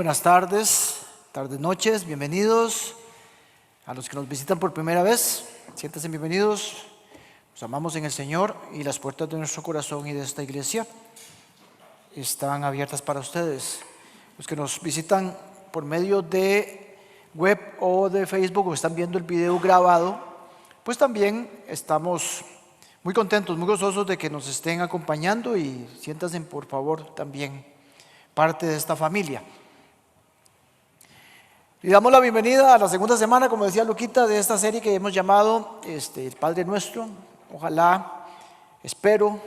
buenas tardes, noches, bienvenidos. A los que nos visitan por primera vez, siéntanse bienvenidos. Los amamos en el Señor y las puertas de nuestro corazón y de esta iglesia están abiertas para ustedes. Los que nos visitan por medio de web o de Facebook o están viendo el video grabado, pues también estamos muy contentos, muy gozosos de que nos estén acompañando y siéntanse por favor también parte de esta familia. Le damos la bienvenida a la segunda semana, como decía Luquita, de esta serie que hemos llamado el Padre Nuestro. Ojalá, espero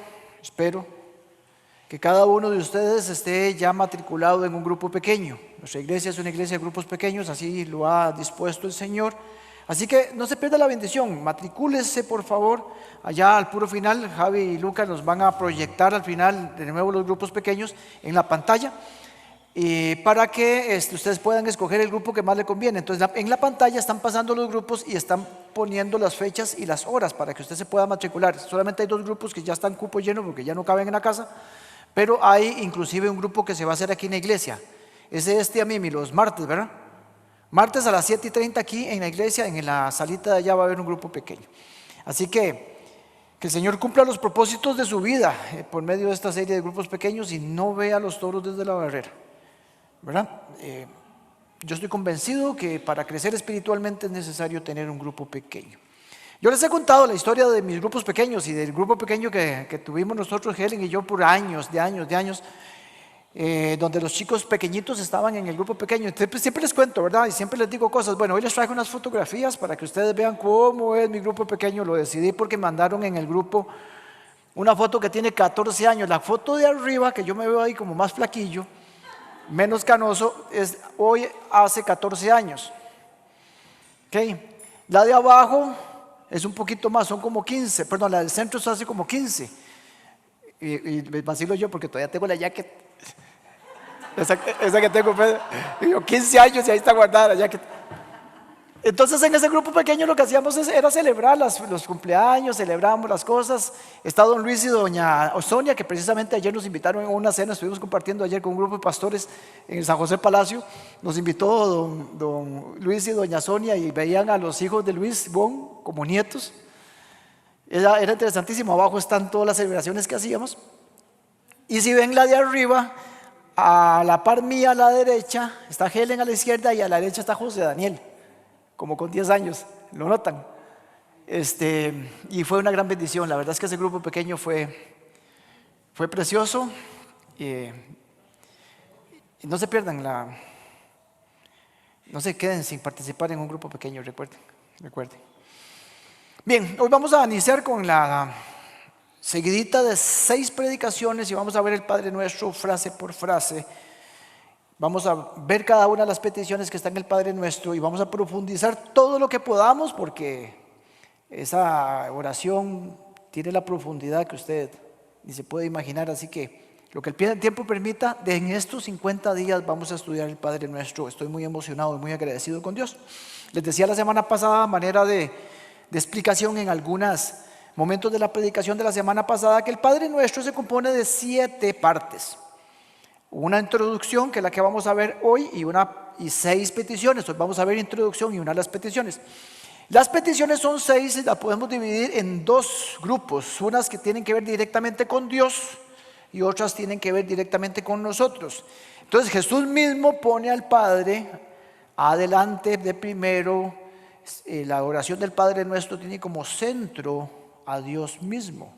que cada uno de ustedes esté ya matriculado en un grupo pequeño. Nuestra iglesia es una iglesia de grupos pequeños, así lo ha dispuesto el Señor. Así que no se pierda la bendición, matricúlese por favor. Allá al puro final, Javi y Lucas nos van a proyectar al final de nuevo los grupos pequeños en la pantalla. Para que ustedes puedan escoger el grupo que más le conviene. Entonces en la pantalla están pasando los grupos y están poniendo las fechas y las horas para que usted se pueda matricular. Solamente hay 2 grupos que ya están cupo lleno porque ya no caben en la casa, pero hay inclusive un grupo que se va a hacer aquí en la iglesia. Ese es Tía Mimi, los martes, ¿verdad? Martes a las 7:30 aquí en la iglesia, en la salita de allá va a haber un grupo pequeño. Así que el Señor cumpla los propósitos de su vida por medio de esta serie de grupos pequeños y no vea los toros desde la barrera, ¿verdad? Yo estoy convencido que para crecer espiritualmente es necesario tener un grupo pequeño. Yo les he contado la historia de mis grupos pequeños y del grupo pequeño que tuvimos nosotros, Helen y yo, por años, donde los chicos pequeñitos estaban en el grupo pequeño. Entonces, pues, siempre les cuento, ¿verdad? Y siempre les digo cosas. Bueno, hoy les traigo unas fotografías para que ustedes vean cómo es mi grupo pequeño. Lo decidí porque mandaron en el grupo una foto que tiene 14 años. La foto de arriba, que yo me veo ahí como más flaquillo, menos canoso, es hoy hace 14 años. Okay. La de abajo es un poquito más, son como 15, perdón, la del centro se hace como 15. Y me vacilo yo porque todavía tengo la jacket, esa que tengo, pues, yo 15 años y ahí está guardada la jacket. Entonces en ese grupo pequeño lo que hacíamos era celebrar los cumpleaños, celebramos las cosas. Está don Luis y doña Sonia, que precisamente ayer nos invitaron a una cena, estuvimos compartiendo ayer con un grupo de pastores en el San José Palacio. Nos invitó don Luis y doña Sonia y veían a los hijos de Luis Bon como nietos. Era interesantísimo. Abajo están todas las celebraciones que hacíamos. Y si ven la de arriba, a la par mía a la derecha está Helen a la izquierda y a la derecha está José Daniel, como con 10 años, lo notan. Y fue una gran bendición. La verdad es que ese grupo pequeño fue precioso. Y no se pierdan no se queden sin participar en un grupo pequeño, recuerden. Bien, hoy vamos a iniciar con la seguidita de 6 predicaciones y vamos a ver el Padre Nuestro frase por frase. Vamos a ver cada una de las peticiones que están en el Padre Nuestro y vamos a profundizar todo lo que podamos porque esa oración tiene la profundidad que usted ni se puede imaginar. Así que lo que el tiempo permita, en estos 50 días vamos a estudiar el Padre Nuestro. Estoy muy emocionado y muy agradecido con Dios. Les decía la semana pasada, a manera de explicación en algunos momentos de la predicación de la semana pasada, que el Padre Nuestro se compone de 7 partes. Una introducción, que es la que vamos a ver hoy, y 6 peticiones. Hoy vamos a ver introducción y una de las peticiones. Las peticiones son 6 y las podemos dividir en 2 grupos. Unas que tienen que ver directamente con Dios y otras tienen que ver directamente con nosotros. Entonces Jesús mismo pone al Padre adelante de primero. La oración del Padre Nuestro tiene como centro a Dios mismo.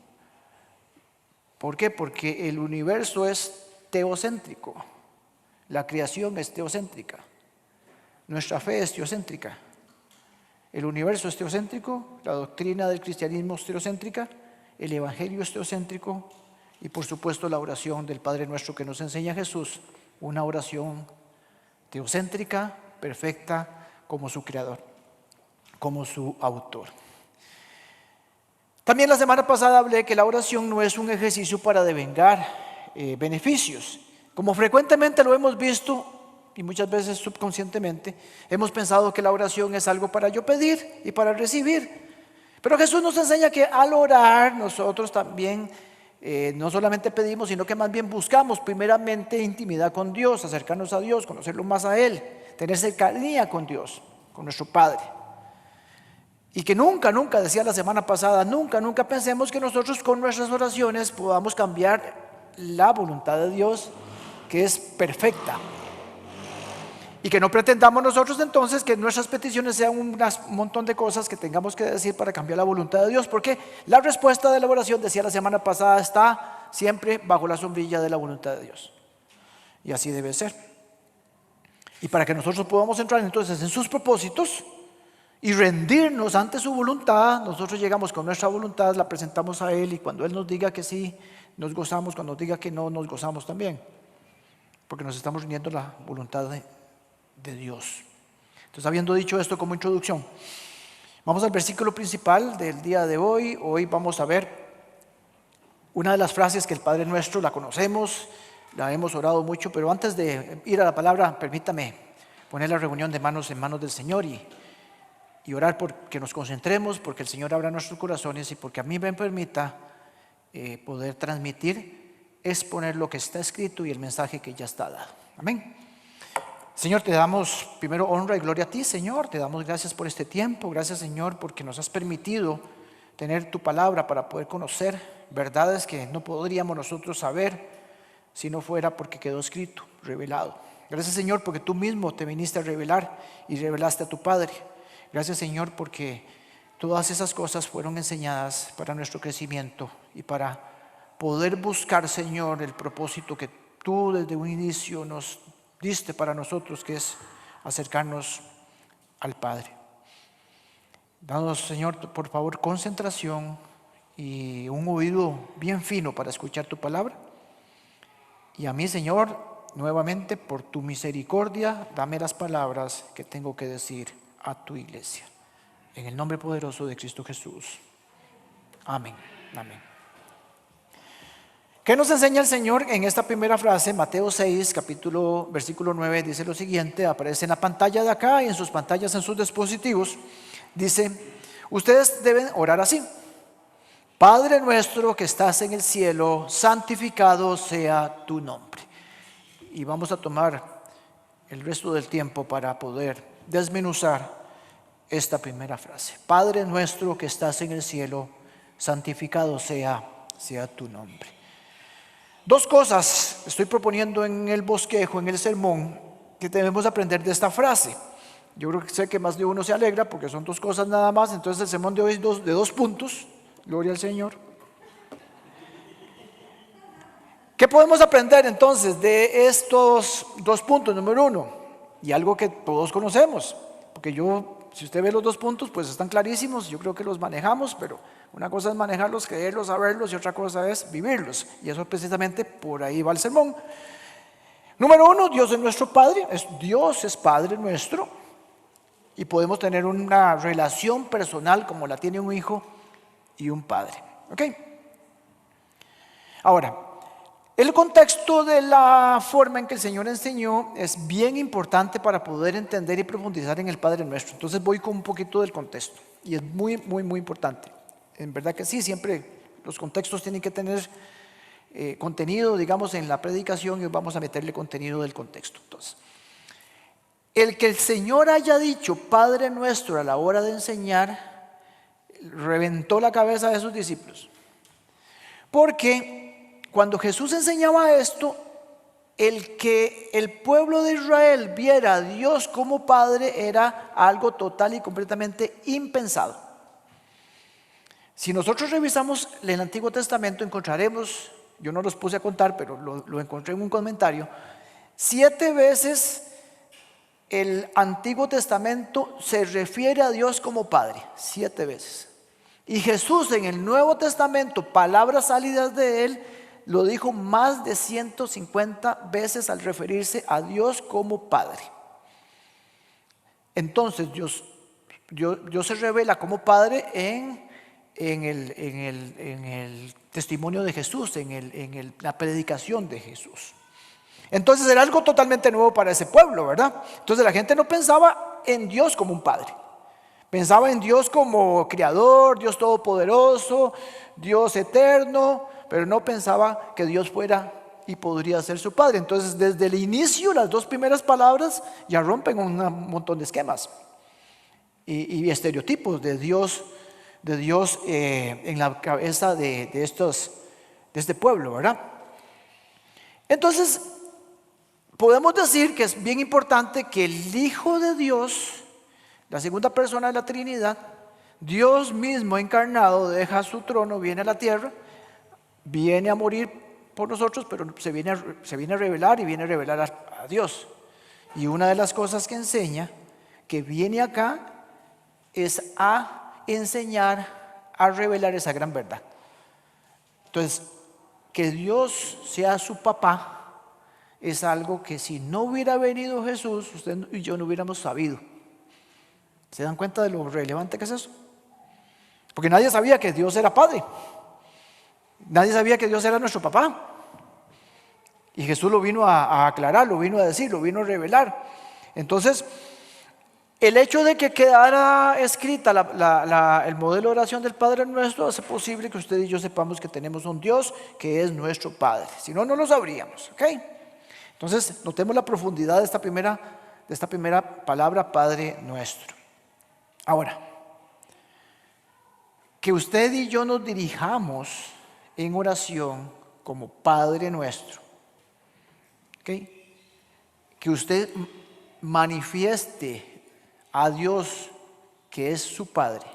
¿Por qué? Porque el universo es teocéntrico, la creación es teocéntrica, nuestra fe es teocéntrica, el universo es teocéntrico, la doctrina del cristianismo es teocéntrica, el evangelio es teocéntrico y por supuesto la oración del Padre Nuestro que nos enseña Jesús, una oración teocéntrica, perfecta, como su creador, como su autor. También la semana pasada hablé que la oración no es un ejercicio para devengar beneficios. Como frecuentemente lo hemos visto y muchas veces subconscientemente hemos pensado que la oración es algo para yo pedir y para recibir. Pero Jesús nos enseña que al orar nosotros también no solamente pedimos, sino que más bien buscamos primeramente intimidad con Dios, acercarnos a Dios, conocerlo más a Él, tener cercanía con Dios, con nuestro Padre. Y que nunca, decía la semana pasada, nunca pensemos que nosotros con nuestras oraciones podamos cambiar la voluntad de Dios, que es perfecta. Y que no pretendamos nosotros entonces que nuestras peticiones sean un montón de cosas que tengamos que decir para cambiar la voluntad de Dios, porque la respuesta de la oración, decía la semana pasada, está siempre bajo la sombrilla de la voluntad de Dios. Y así debe ser. Y para que nosotros podamos entrar entonces en sus propósitos y rendirnos ante su voluntad, nosotros llegamos con nuestra voluntad, la presentamos a Él, y cuando Él nos diga que sí, nos gozamos; cuando nos diga que no, nos gozamos también, porque nos estamos rindiendo la voluntad de Dios. Entonces, habiendo dicho esto como introducción, vamos al versículo principal del día de hoy. Hoy vamos a ver una de las frases que el Padre Nuestro la conocemos, la hemos orado mucho, pero antes de ir a la palabra, permítame poner la reunión de manos en manos del Señor y orar porque nos concentremos, porque el Señor abra nuestros corazones y porque a mí me permita poder transmitir, exponer lo que está escrito y el mensaje que ya está dado. Amén. Señor, te damos primero honra y gloria a ti, Señor. Te damos gracias por este tiempo. Gracias, Señor, porque nos has permitido tener tu palabra para poder conocer verdades que no podríamos nosotros saber si no fuera porque quedó escrito, revelado. Gracias, Señor, porque tú mismo te viniste a revelar y revelaste a tu Padre. Gracias, Señor, porque todas esas cosas fueron enseñadas para nuestro crecimiento y para poder buscar, Señor, el propósito que tú desde un inicio nos diste para nosotros, que es acercarnos al Padre. Danos, Señor, por favor, concentración y un oído bien fino para escuchar tu palabra. Y a mí, Señor, nuevamente, por tu misericordia, dame las palabras que tengo que decir a tu iglesia. En el nombre poderoso de Cristo Jesús. Amén. Amén. ¿Qué nos enseña el Señor en esta primera frase? Mateo 6, versículo 9, dice lo siguiente, aparece en la pantalla de acá y en sus pantallas, en sus dispositivos. Dice, ustedes deben orar así: Padre nuestro que estás en el cielo, santificado sea tu nombre. Y vamos a tomar el resto del tiempo para poder desmenuzar esta primera frase. Padre nuestro que estás en el cielo, santificado sea tu nombre. Dos cosas estoy proponiendo en el bosquejo, en el sermón, que debemos aprender de esta frase. Yo creo que sé que más de uno se alegra porque son dos cosas nada más. Entonces el sermón de hoy es de dos puntos. Gloria al Señor. ¿Qué podemos aprender entonces de estos dos puntos? Número uno, y algo que todos conocemos, porque si usted ve los dos puntos, pues están clarísimos, yo creo que los manejamos, pero una cosa es manejarlos, creerlos, saberlos, y otra cosa es vivirlos, y eso precisamente por ahí va el sermón. Número uno, Dios es nuestro Padre, Dios es Padre nuestro, y podemos tener una relación personal como la tiene un hijo y un padre. ¿Ok? Ahora, el contexto de la forma en que el Señor enseñó es bien importante para poder entender y profundizar en el Padre Nuestro. Entonces voy con un poquito del contexto y es muy importante. En verdad que sí, siempre los contextos tienen que tener contenido, digamos, en la predicación, y vamos a meterle contenido del contexto. Entonces, el que el Señor haya dicho Padre Nuestro a la hora de enseñar reventó la cabeza de sus discípulos, porque cuando Jesús enseñaba esto, el que el pueblo de Israel viera a Dios como Padre era algo total y completamente impensado. Si nosotros revisamos el Antiguo Testamento, encontraremos, yo no los puse a contar, pero lo encontré en un comentario, 7 veces el Antiguo Testamento se refiere a Dios como Padre, 7 veces. Y Jesús en el Nuevo Testamento, palabras salidas de él, lo dijo más de 150 veces al referirse a Dios como Padre. Entonces Dios se revela como Padre en el testimonio de Jesús, en la predicación de Jesús. Entonces era algo totalmente nuevo para ese pueblo, ¿verdad? Entonces la gente no pensaba en Dios como un Padre. Pensaba en Dios como creador, Dios todopoderoso, Dios eterno, pero no pensaba que Dios fuera y podría ser su padre. Entonces, desde el inicio, las dos primeras palabras ya rompen un montón de esquemas y estereotipos de Dios en la cabeza de este pueblo, ¿verdad? Entonces, podemos decir que es bien importante que el Hijo de Dios, la segunda persona de la Trinidad, Dios mismo encarnado, deja su trono, viene a la tierra, viene a morir por nosotros, pero se viene a revelar y viene a revelar a Dios. Y una de las cosas que enseña, que viene acá, es a enseñar, a revelar esa gran verdad. Entonces, que Dios sea su papá es algo que si no hubiera venido Jesús, usted y yo no hubiéramos sabido. ¿Se dan cuenta de lo relevante que es eso? Porque nadie sabía que Dios era padre. Nadie sabía que Dios era nuestro papá. Y Jesús lo vino a aclarar, lo vino a decir, lo vino a revelar. Entonces, el hecho de que quedara escrita el modelo de oración del Padre Nuestro hace posible que usted y yo sepamos que tenemos un Dios que es nuestro Padre. Si no, no lo sabríamos. ¿Ok? Entonces, notemos la profundidad de esta primera palabra, Padre Nuestro. Ahora, que usted y yo nos dirijamos en oración como Padre Nuestro. ¿Ok? Que usted manifieste a Dios que es su Padre,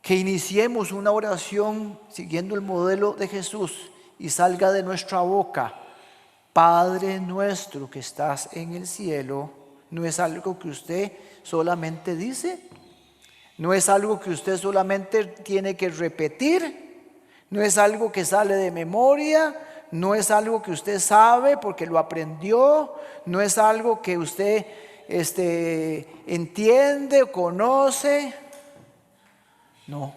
que iniciemos una oración siguiendo el modelo de Jesús y salga de nuestra boca, Padre nuestro que estás en el cielo, no es algo que usted solamente dice, no es algo que usted solamente tiene que repetir, no es algo que sale de memoria, no es algo que usted sabe porque lo aprendió, no es algo que usted entiende o conoce. No.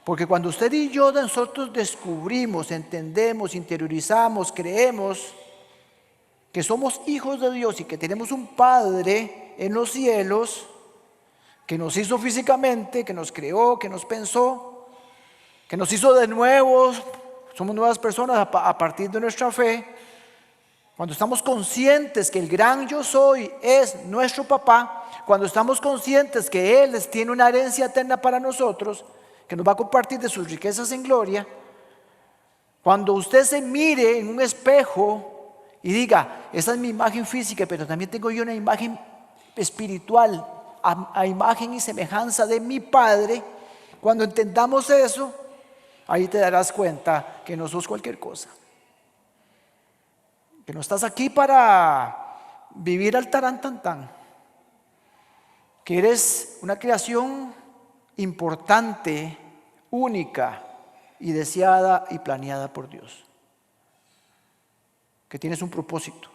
Porque cuando usted y yo nosotros descubrimos, entendemos, interiorizamos, creemos que somos hijos de Dios y que tenemos un Padre en los cielos que nos hizo físicamente, que nos creó, que nos pensó, que nos hizo de nuevo, somos nuevas personas a partir de nuestra fe. Cuando estamos conscientes que el gran yo soy es nuestro papá, cuando estamos conscientes que Él tiene una herencia eterna para nosotros, que nos va a compartir de sus riquezas en gloria, cuando usted se mire en un espejo y diga, esa es mi imagen física, pero también tengo yo una imagen espiritual, a imagen y semejanza de mi Padre, cuando entendamos eso, ahí te darás cuenta que no sos cualquier cosa. Que no estás aquí para vivir al tarantantán, que eres una creación importante, única y deseada y planeada por Dios, que tienes un propósito,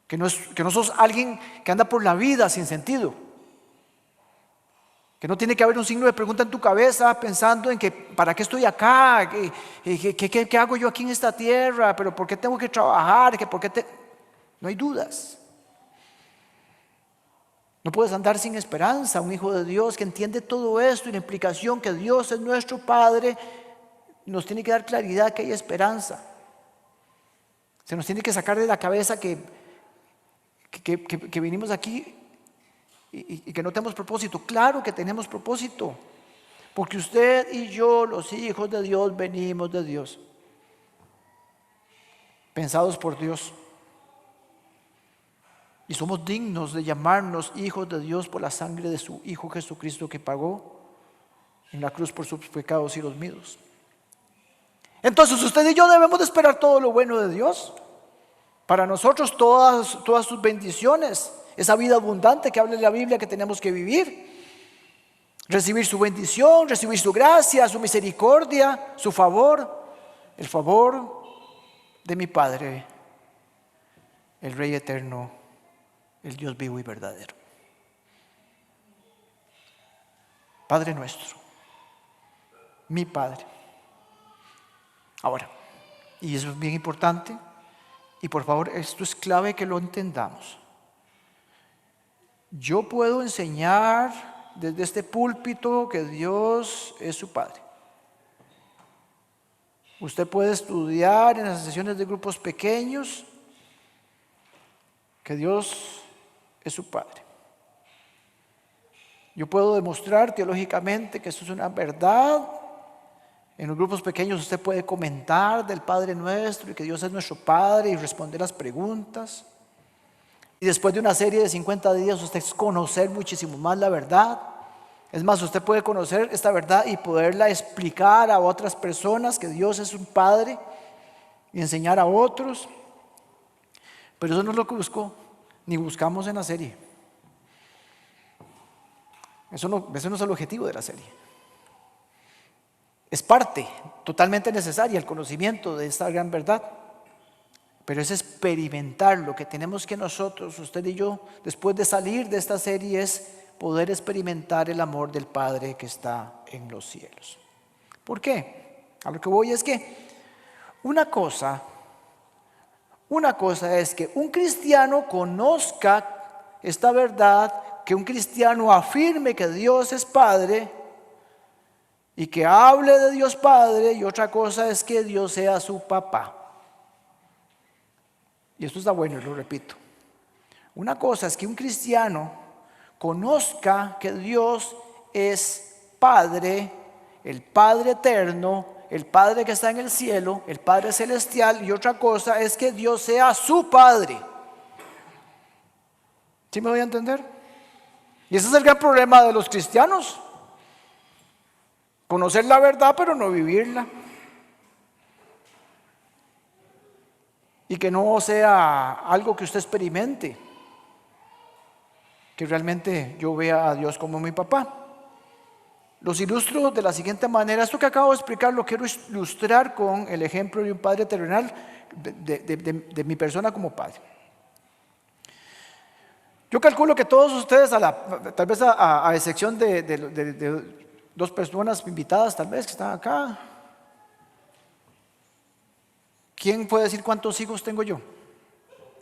que no sos alguien que anda por la vida sin sentido, que no tiene que haber un signo de pregunta en tu cabeza pensando en que ¿para qué estoy acá? ¿Qué hago yo aquí en esta tierra? ¿Pero por qué tengo que trabajar? No hay dudas. No puedes andar sin esperanza. Un hijo de Dios que entiende todo esto y la implicación que Dios es nuestro Padre nos tiene que dar claridad que hay esperanza. Se nos tiene que sacar de la cabeza que vinimos aquí y que no tenemos propósito. Claro que tenemos propósito, porque usted y yo, los hijos de Dios, venimos de Dios, pensados por Dios, y somos dignos de llamarnos hijos de Dios por la sangre de su Hijo Jesucristo, que pagó en la cruz por sus pecados y los míos. Entonces usted y yo debemos de esperar todo lo bueno de Dios para nosotros, todas sus bendiciones, esa vida abundante que habla en la Biblia que tenemos que vivir, recibir su bendición, recibir su gracia, su misericordia, su favor, el favor de mi Padre, el Rey eterno, el Dios vivo y verdadero. Padre nuestro, mi Padre. Ahora, y eso es bien importante, y por favor, esto es clave que lo entendamos. Yo puedo enseñar desde este púlpito que Dios es su Padre. Usted puede estudiar en las sesiones de grupos pequeños que Dios es su Padre. Yo puedo demostrar teológicamente que eso es una verdad. En los grupos pequeños usted puede comentar del Padre Nuestro y que Dios es nuestro Padre y responder las preguntas. Y después de una serie de 50 días usted conocer muchísimo más la verdad. Es más, usted puede conocer esta verdad y poderla explicar a otras personas que Dios es un Padre y enseñar a otros. Pero eso no es lo que buscó, ni buscamos en la serie. Eso no es el objetivo de la serie. Es parte totalmente necesaria el conocimiento de esta gran verdad. Pero es experimentar lo que tenemos que nosotros, usted y yo, después de salir de esta serie, es poder experimentar el amor del Padre que está en los cielos. ¿Por qué? A lo que voy es que una cosa es que un cristiano conozca esta verdad, que un cristiano afirme que Dios es Padre y que hable de Dios Padre, y otra cosa es que Dios sea su papá. Y esto está bueno, lo repito. Una cosa es que un cristiano conozca que Dios es Padre, el Padre eterno, el Padre que está en el cielo, el Padre celestial, y otra cosa es que Dios sea su Padre. ¿Sí me voy a entender? Y ese es el gran problema de los cristianos. Conocer la verdad pero no vivirla. Y que no sea algo que usted experimente. Que realmente yo vea a Dios como mi papá. Los ilustro de la siguiente manera. Esto que acabo de explicar lo quiero ilustrar con el ejemplo de un padre terrenal, de mi persona como padre. Yo calculo que todos ustedes, tal vez a excepción de dos personas invitadas, tal vez que están acá. ¿Quién puede decir cuántos hijos tengo yo?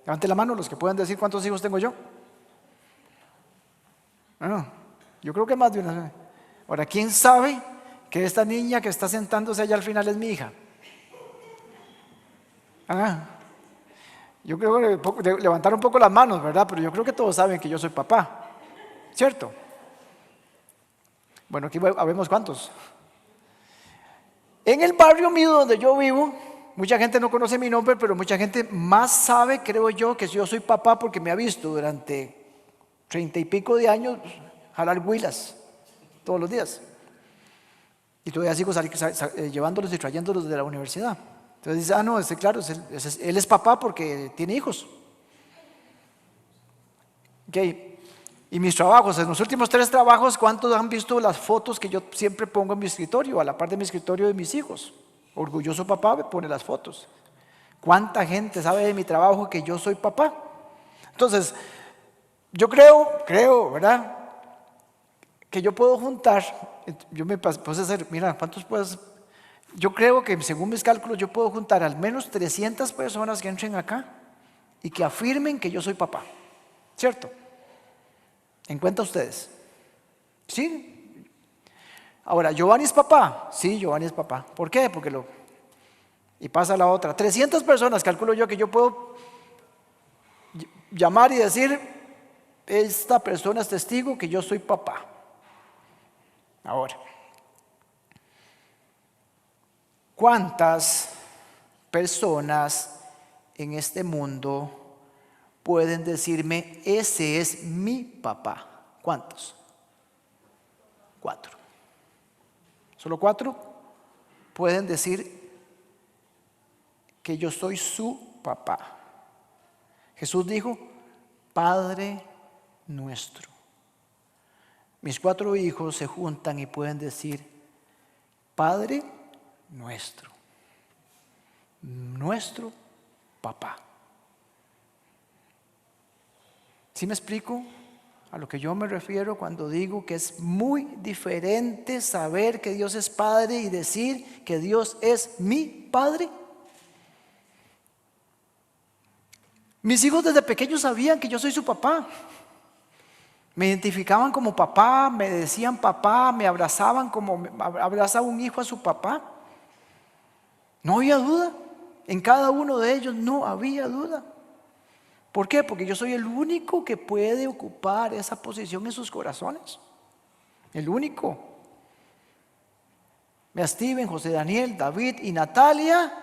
Levante la mano los que pueden decir cuántos hijos tengo yo. Bueno, yo creo que más de una. Ahora, ¿quién sabe que esta niña que está sentándose allá al final es mi hija? Yo creo que levantar un poco las manos, ¿verdad? Pero yo creo que todos saben que yo soy papá, ¿cierto? Bueno, aquí habemos cuántos. En el barrio mío donde yo vivo, mucha gente no conoce mi nombre, pero mucha gente más sabe, creo yo, que yo soy papá porque me ha visto durante 30 y pico de años jalar huilas todos los días. Y todavía sigo llevándolos y trayéndolos de la universidad. Entonces dice, no, claro, él es papá porque tiene hijos. Okay. Y mis trabajos, en los últimos 3 trabajos, ¿cuántos han visto las fotos que yo siempre pongo en mi escritorio, a la par de mi escritorio de mis hijos? Orgulloso papá me pone las fotos. ¿Cuánta gente sabe de mi trabajo que yo soy papá? Entonces, yo creo, ¿verdad? Que yo puedo juntar, yo me puse a hacer, mira, ¿cuántos puedes? Yo creo que según mis cálculos yo puedo juntar al menos 300 personas que entren acá y que afirmen que yo soy papá, ¿cierto? ¿En cuenta ustedes? ¿Sí? Ahora, ¿Giovanni es papá? Sí, Giovanni es papá. ¿Por qué? Y pasa la otra. 300 personas, calculo yo que yo puedo llamar y decir, esta persona es testigo que yo soy papá. Ahora, ¿cuántas personas en este mundo pueden decirme, ese es mi papá? ¿Cuántos? 4. ¿Solo 4 pueden decir que yo soy su papá? Jesús dijo, Padre nuestro. Mis 4 hijos se juntan y pueden decir, Padre nuestro, nuestro papá. ¿Sí me explico a lo que yo me refiero cuando digo que es muy diferente saber que Dios es Padre y decir que Dios es mi Padre? Mis hijos desde pequeños sabían que yo soy su papá. Me identificaban como papá, me decían papá, me abrazaban como abraza un hijo a su papá. No había duda. En cada uno de ellos no había duda. ¿Por qué? Porque yo soy el único que puede ocupar esa posición en sus corazones. El único. A Steven, José Daniel, David y Natalia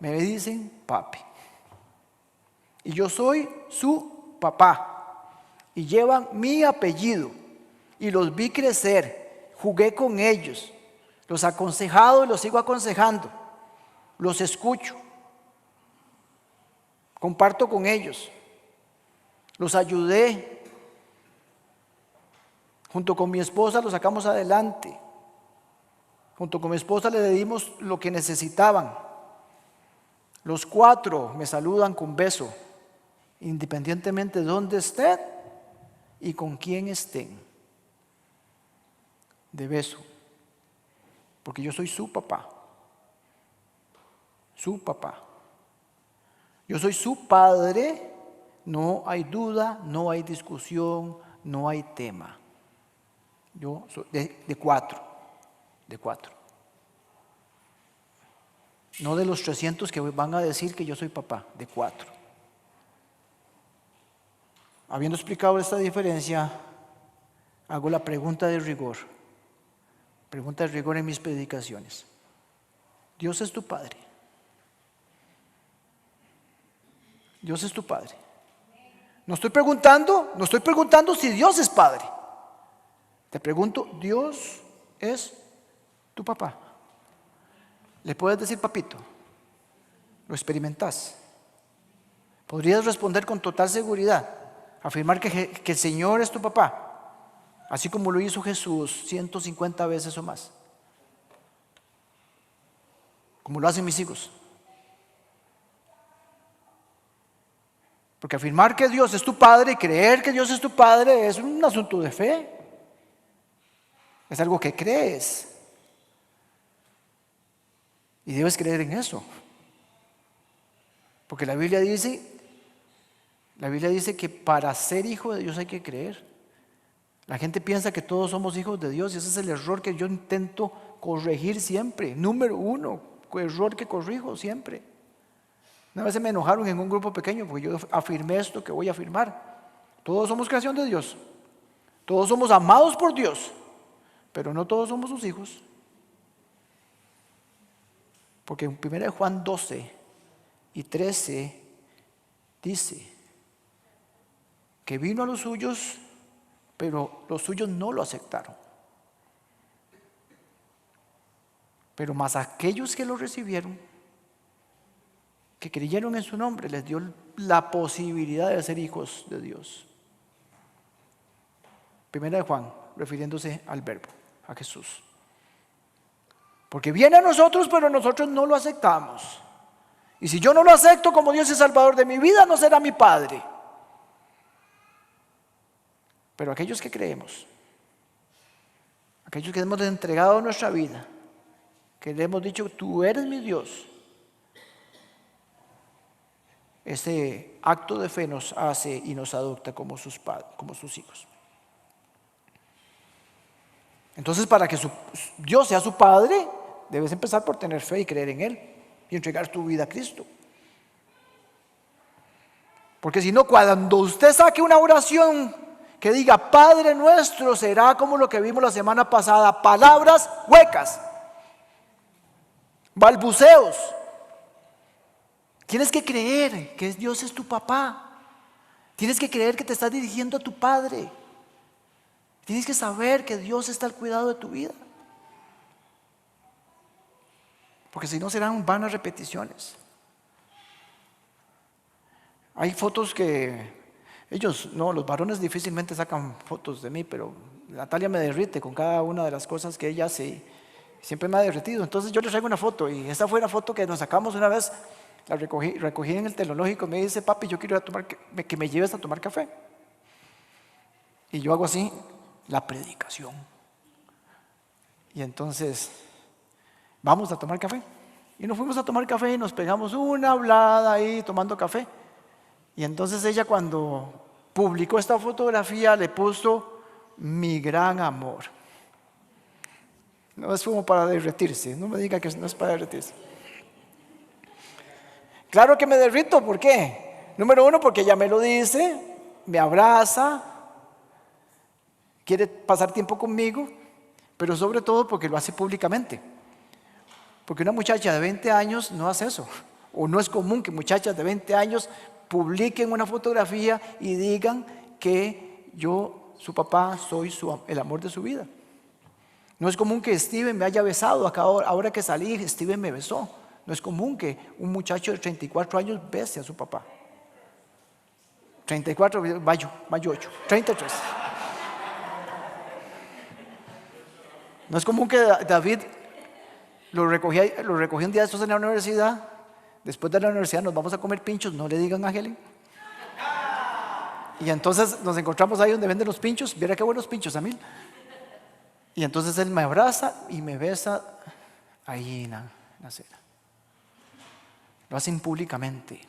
me dicen papi. Y yo soy su papá. Y llevan mi apellido. Y los vi crecer. Jugué con ellos. Los he aconsejado y los sigo aconsejando. Los escucho. Comparto con ellos. Los ayudé. Junto con mi esposa los sacamos adelante. Junto con mi esposa le dimos lo que necesitaban. Los 4 me saludan con beso, independientemente de dónde estén y con quién estén. De beso. Porque yo soy su papá. Su papá. Yo soy su padre. No hay duda, no hay discusión, no hay tema. Yo soy de 4. De 4. No de los 300 que van a decir que yo soy papá. De 4. Habiendo explicado esta diferencia, hago la pregunta de rigor. Pregunta de rigor en mis predicaciones. ¿Dios es tu padre? Dios es tu padre. No estoy preguntando si Dios es padre. Te pregunto, ¿Dios es tu papá? ¿Le puedes decir papito? ¿Lo experimentas? ¿Podrías responder con total seguridad? Afirmar que el Señor es tu papá, así como lo hizo Jesús 150 veces o más, como lo hacen mis hijos. Porque afirmar que Dios es tu padre y creer que Dios es tu padre es un asunto de fe. Es algo que crees. Y debes creer en eso. Porque la Biblia dice que para ser hijo de Dios hay que creer. La gente piensa que todos somos hijos de Dios y ese es el error que yo intento corregir siempre. Número 1, error que corrijo siempre. Una vez me enojaron en un grupo pequeño porque yo afirmé esto que voy a afirmar. Todos somos creación de Dios. Todos somos amados por Dios. Pero no todos somos sus hijos. Porque en 1 Juan 12 y 13 dice que vino a los suyos, pero los suyos no lo aceptaron. Pero más aquellos que lo recibieron, que creyeron en su nombre, les dio la posibilidad de ser hijos de Dios. 1 Juan, refiriéndose al verbo, a Jesús. Porque viene a nosotros, pero nosotros no lo aceptamos. Y si yo no lo acepto como Dios y Salvador de mi vida, no será mi Padre. Pero aquellos que creemos, aquellos que hemos entregado nuestra vida, que le hemos dicho, tú eres mi Dios, ese acto de fe nos hace y nos adopta como sus hijos. Entonces, para que Dios sea su Padre, debes empezar por tener fe y creer en Él y entregar tu vida a Cristo. Porque si no, cuando usted saque una oración que diga Padre nuestro, será como lo que vimos la semana pasada, palabras huecas, balbuceos. Tienes que creer que Dios es tu papá. Tienes que creer que te está dirigiendo a tu Padre. Tienes que saber que Dios está al cuidado de tu vida. Porque si no serán vanas repeticiones. Hay fotos que los varones difícilmente sacan fotos de mí, pero Natalia me derrite con cada una de las cosas que ella hace. Siempre me ha derretido. Entonces yo les traigo una foto y esa fue la foto que nos sacamos una vez. La recogí en el tecnológico. Me dice, papi, yo quiero que me lleves a tomar café. Y yo hago así, la predicación. Y entonces, vamos a tomar café. Y nos fuimos a tomar café y nos pegamos una hablada ahí tomando café. Y entonces ella cuando publicó esta fotografía, le puso mi gran amor. No es como para derretirse, no me diga que no es para derretirse. Claro que me derrito, ¿por qué? Número uno, porque ella me lo dice, me abraza, quiere pasar tiempo conmigo, pero sobre todo porque lo hace públicamente. Porque una muchacha de 20 años no hace eso, o no es común que muchachas de 20 años publiquen una fotografía y digan que yo, su papá, soy el amor de su vida. No es común que Steven me haya besado, ahora que salí, Steven me besó. No es común que un muchacho de 34 años bese a su papá. 34, mayo 8, 33. No es común que David lo recogí un día de estos en la universidad. Después de la universidad nos vamos a comer pinchos, no le digan a Helen. Y entonces nos encontramos ahí donde venden los pinchos. Viera qué buenos pinchos, Amil. Y entonces él me abraza y me besa ahí en la acera. Lo hacen públicamente.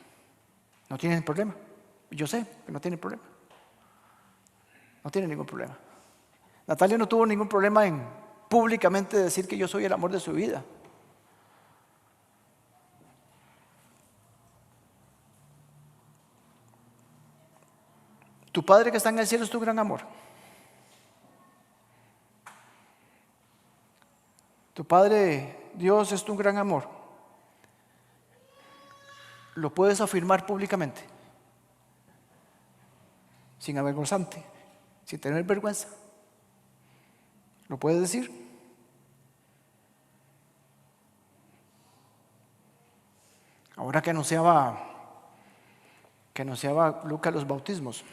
No tienen problema. Yo sé que no tienen problema. No tienen ningún problema. Natalia no tuvo ningún problema en públicamente decir que yo soy el amor de su vida. Tu Padre que está en el cielo es tu gran amor. Tu Padre Dios es tu gran amor. Lo puedes afirmar públicamente, sin avergonzarte, sin tener vergüenza. ¿Lo puedes decir? Ahora que anunciaba Lucas los bautismos.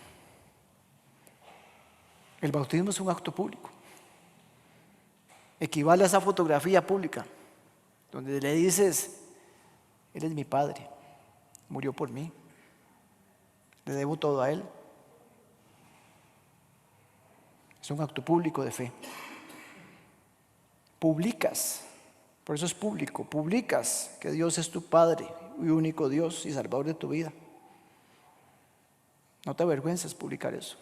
El bautismo es un acto público. Equivale a esa fotografía pública, donde le dices, Él es mi Padre, murió por mí, le debo todo a Él. Es un acto público de fe. Publicas, por eso es público, publicas que Dios es tu Padre y único Dios y Salvador de tu vida. No te avergüences publicar eso.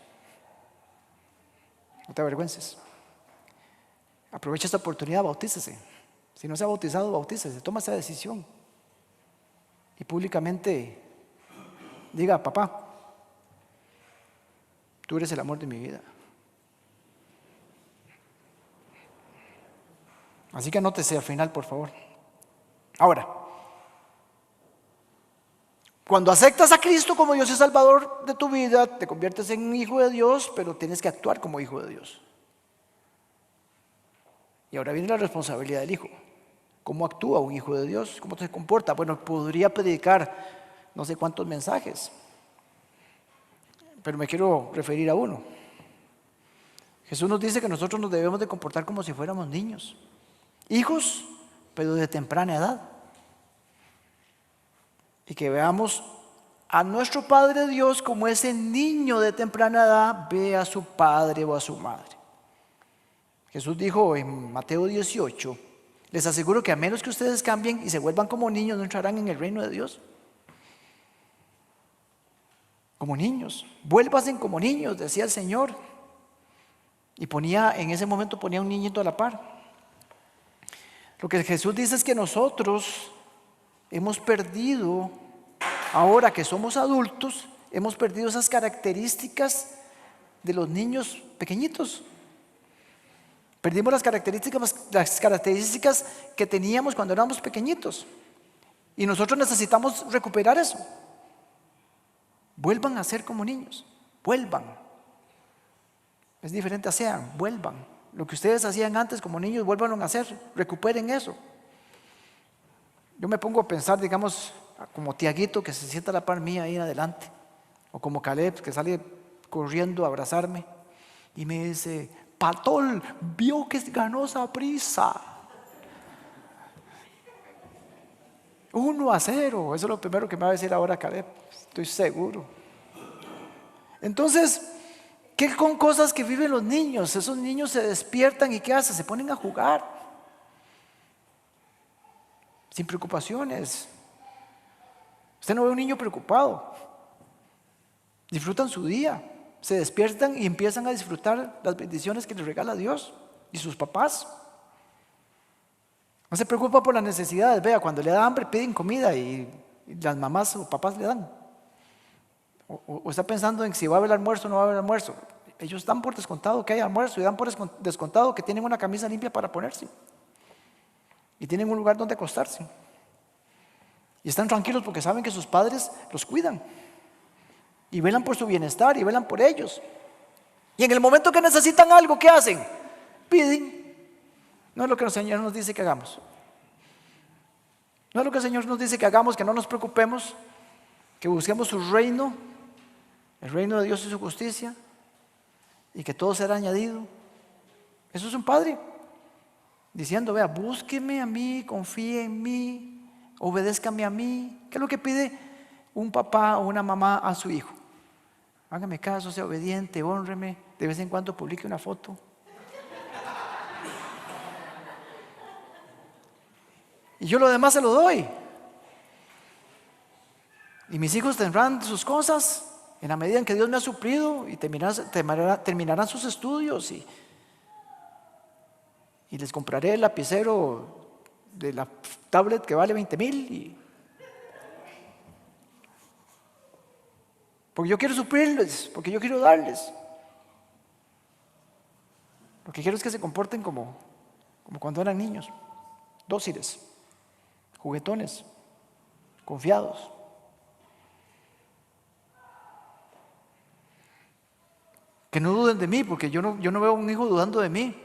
No te avergüences. Aprovecha esta oportunidad, bautícese. Si no se ha bautizado, bautícese, toma esa decisión. Y públicamente diga, papá, tú eres el amor de mi vida. Así que anótese al final, por favor. Ahora, cuando aceptas a Cristo como Dios y Salvador de tu vida, te conviertes en un hijo de Dios, pero tienes que actuar como hijo de Dios. Y ahora viene la responsabilidad del hijo. ¿Cómo actúa un hijo de Dios? ¿Cómo se comporta? Bueno, podría predicar no sé cuántos mensajes, pero me quiero referir a uno. Jesús nos dice que nosotros nos debemos de comportar como si fuéramos niños. Hijos, pero de temprana edad. Y que veamos a nuestro Padre Dios como ese niño de temprana edad ve a su padre o a su madre. Jesús dijo en Mateo 18, les aseguro que a menos que ustedes cambien y se vuelvan como niños, no entrarán en el reino de Dios. Como niños, vuélvanse como niños, decía el Señor. Y en ese momento ponía un niñito a la par. Lo que Jesús dice es que nosotros hemos perdido, ahora que somos adultos, hemos perdido esas características de los niños pequeñitos. Perdimos las características que teníamos cuando éramos pequeñitos. Y nosotros necesitamos recuperar eso. Vuelvan a ser como niños. Vuelvan. Es diferente a sean. Vuelvan. Lo que ustedes hacían antes como niños, vuélvanlo a hacer. Recuperen eso. Yo me pongo a pensar, digamos, como Tiaguito que se sienta a la par mía ahí adelante. O como Caleb que sale corriendo a abrazarme. Y me dice, Patol, vio que ganó Saprissa. 1-0. Eso es lo primero que me va a decir ahora Caleb. Estoy seguro. Entonces, ¿qué con cosas que viven los niños? Esos niños se despiertan y ¿qué hacen? Se ponen a jugar. Sin preocupaciones. Usted no ve a un niño preocupado. Disfrutan su día. se despiertan y empiezan a disfrutar las bendiciones que les regala Dios y sus papás. No se preocupa por las necesidades. Vea, cuando le da hambre piden comida y las mamás o papás le dan. O está pensando en si va a haber almuerzo o no va a haber almuerzo. Ellos dan por descontado que hay almuerzo y dan por descontado que tienen una camisa limpia para ponerse. Y tienen un lugar donde acostarse. Y están tranquilos porque saben que sus padres los cuidan. Y velan por su bienestar y velan por ellos. Y en el momento que necesitan algo, ¿qué hacen? Piden. No es lo que el Señor nos dice que hagamos. No es lo que el Señor nos dice que hagamos, que no nos preocupemos, que busquemos su reino, el reino de Dios y su justicia, y que todo será añadido. Eso es un padre diciendo, vea, búsqueme a mí, confíe en mí, obedézcame a mí. ¿Qué es lo que pide un papá o una mamá a su hijo? Hágame caso, sea obediente, hónreme, de vez en cuando publique una foto. Y yo lo demás se lo doy. Y mis hijos tendrán sus cosas en la medida en que Dios me ha suplido y terminarán sus estudios y les compraré el lapicero de la tablet que vale 20,000 porque yo quiero suplirles, porque yo quiero darles. Lo que quiero es que se comporten como cuando eran niños, dóciles, juguetones, confiados. Que no duden de mí, porque yo no veo a un hijo dudando de mí.